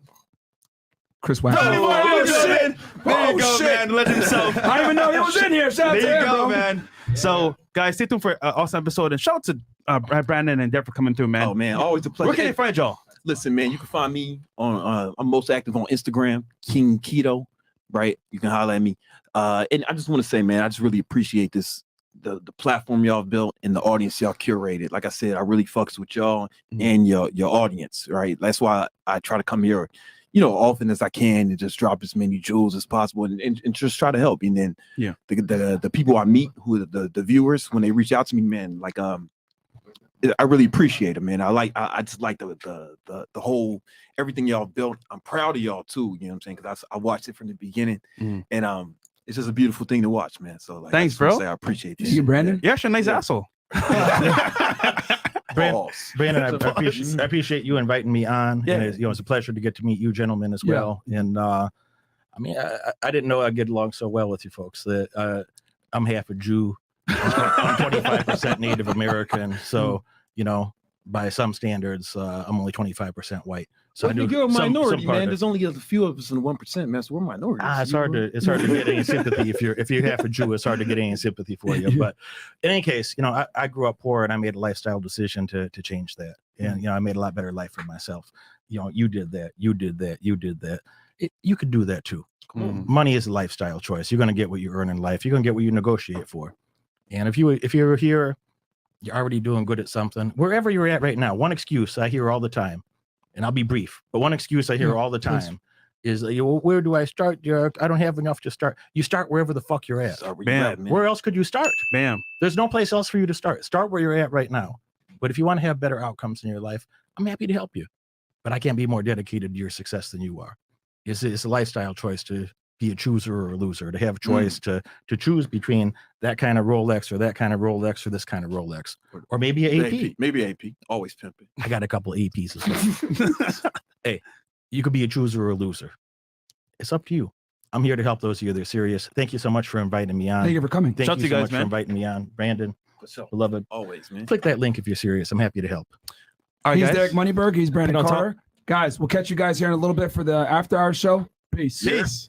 Chris Wagner. Oh, shit. There you go, man. Let himself. I didn't even know he was in here. Shout out to him, bro. Man. So, guys, stay tuned for an awesome episode. And shout out to Brandon and Deb for coming through, man. Oh, man. Always a pleasure. Where can they find y'all? Listen, man, you can find me on, I'm most active on Instagram, King Keto, right? You can holler at me. And I just want to say, man, I just really appreciate this, the platform y'all built and the audience y'all curated. Like I said, I really fucks with y'all and your audience, right? That's why I try to come here, often as I can and just drop as many jewels as possible and just try to help. And then the people I meet, who the viewers, when they reach out to me, man, like I really appreciate it, man. I just like the whole everything y'all built. I'm proud of y'all too. You know what I'm saying? Because I watched it from the beginning, and it's just a beautiful thing to watch, man. So like, thanks, bro. I appreciate this. You, Brandon? You're actually a nice asshole. Brandon, I appreciate you inviting me on. Yeah. And it's a pleasure to get to meet you gentlemen as well. And I mean, I didn't know I'd get along so well with you folks. That I'm half a Jew, I'm 25% Native American. So, by some standards, I'm only 25% white. So you're a minority, man. There's only a few of us in the 1%, man. So we're minorities. It's hard to get any sympathy if you're half a Jew. It's hard to get any sympathy for you. But in any case, I grew up poor and I made a lifestyle decision to change that. And I made a lot better life for myself. You did that. You did that. You did that. You could do that too. Money is a lifestyle choice. You're going to get what you earn in life. You're going to get what you negotiate for. And if you're here, you're already doing good at something. Wherever you're at right now, one excuse I hear all the time, and I'll be brief, but one excuse I hear all the time is, where do I start? I don't have enough to start. You start wherever the fuck you're at. Bam. Where else could you start? Bam. There's no place else for you to start. Start where you're at right now. But if you want to have better outcomes in your life, I'm happy to help you. But I can't be more dedicated to your success than you are. It's a lifestyle choice to be a chooser or a loser, to have a choice to choose between that kind of Rolex or that kind of Rolex or this kind of Rolex, or maybe an AP. Maybe AP. Always pimping. I got a couple APs as well. Hey, you could be a chooser or a loser. It's up to you. I'm here to help those of you that are serious. Thank you so much for inviting me on. Thank you for coming. Thank Shout you to so you guys, much man. for inviting me on. Brandon, So beloved, always, man. click that link if you're serious. I'm happy to help. All right, He's guys. Derek Moneyberg. He's Brandon Put on top. Carter. Guys, we'll catch you guys here in a little bit for the after hour show. Peace. Peace.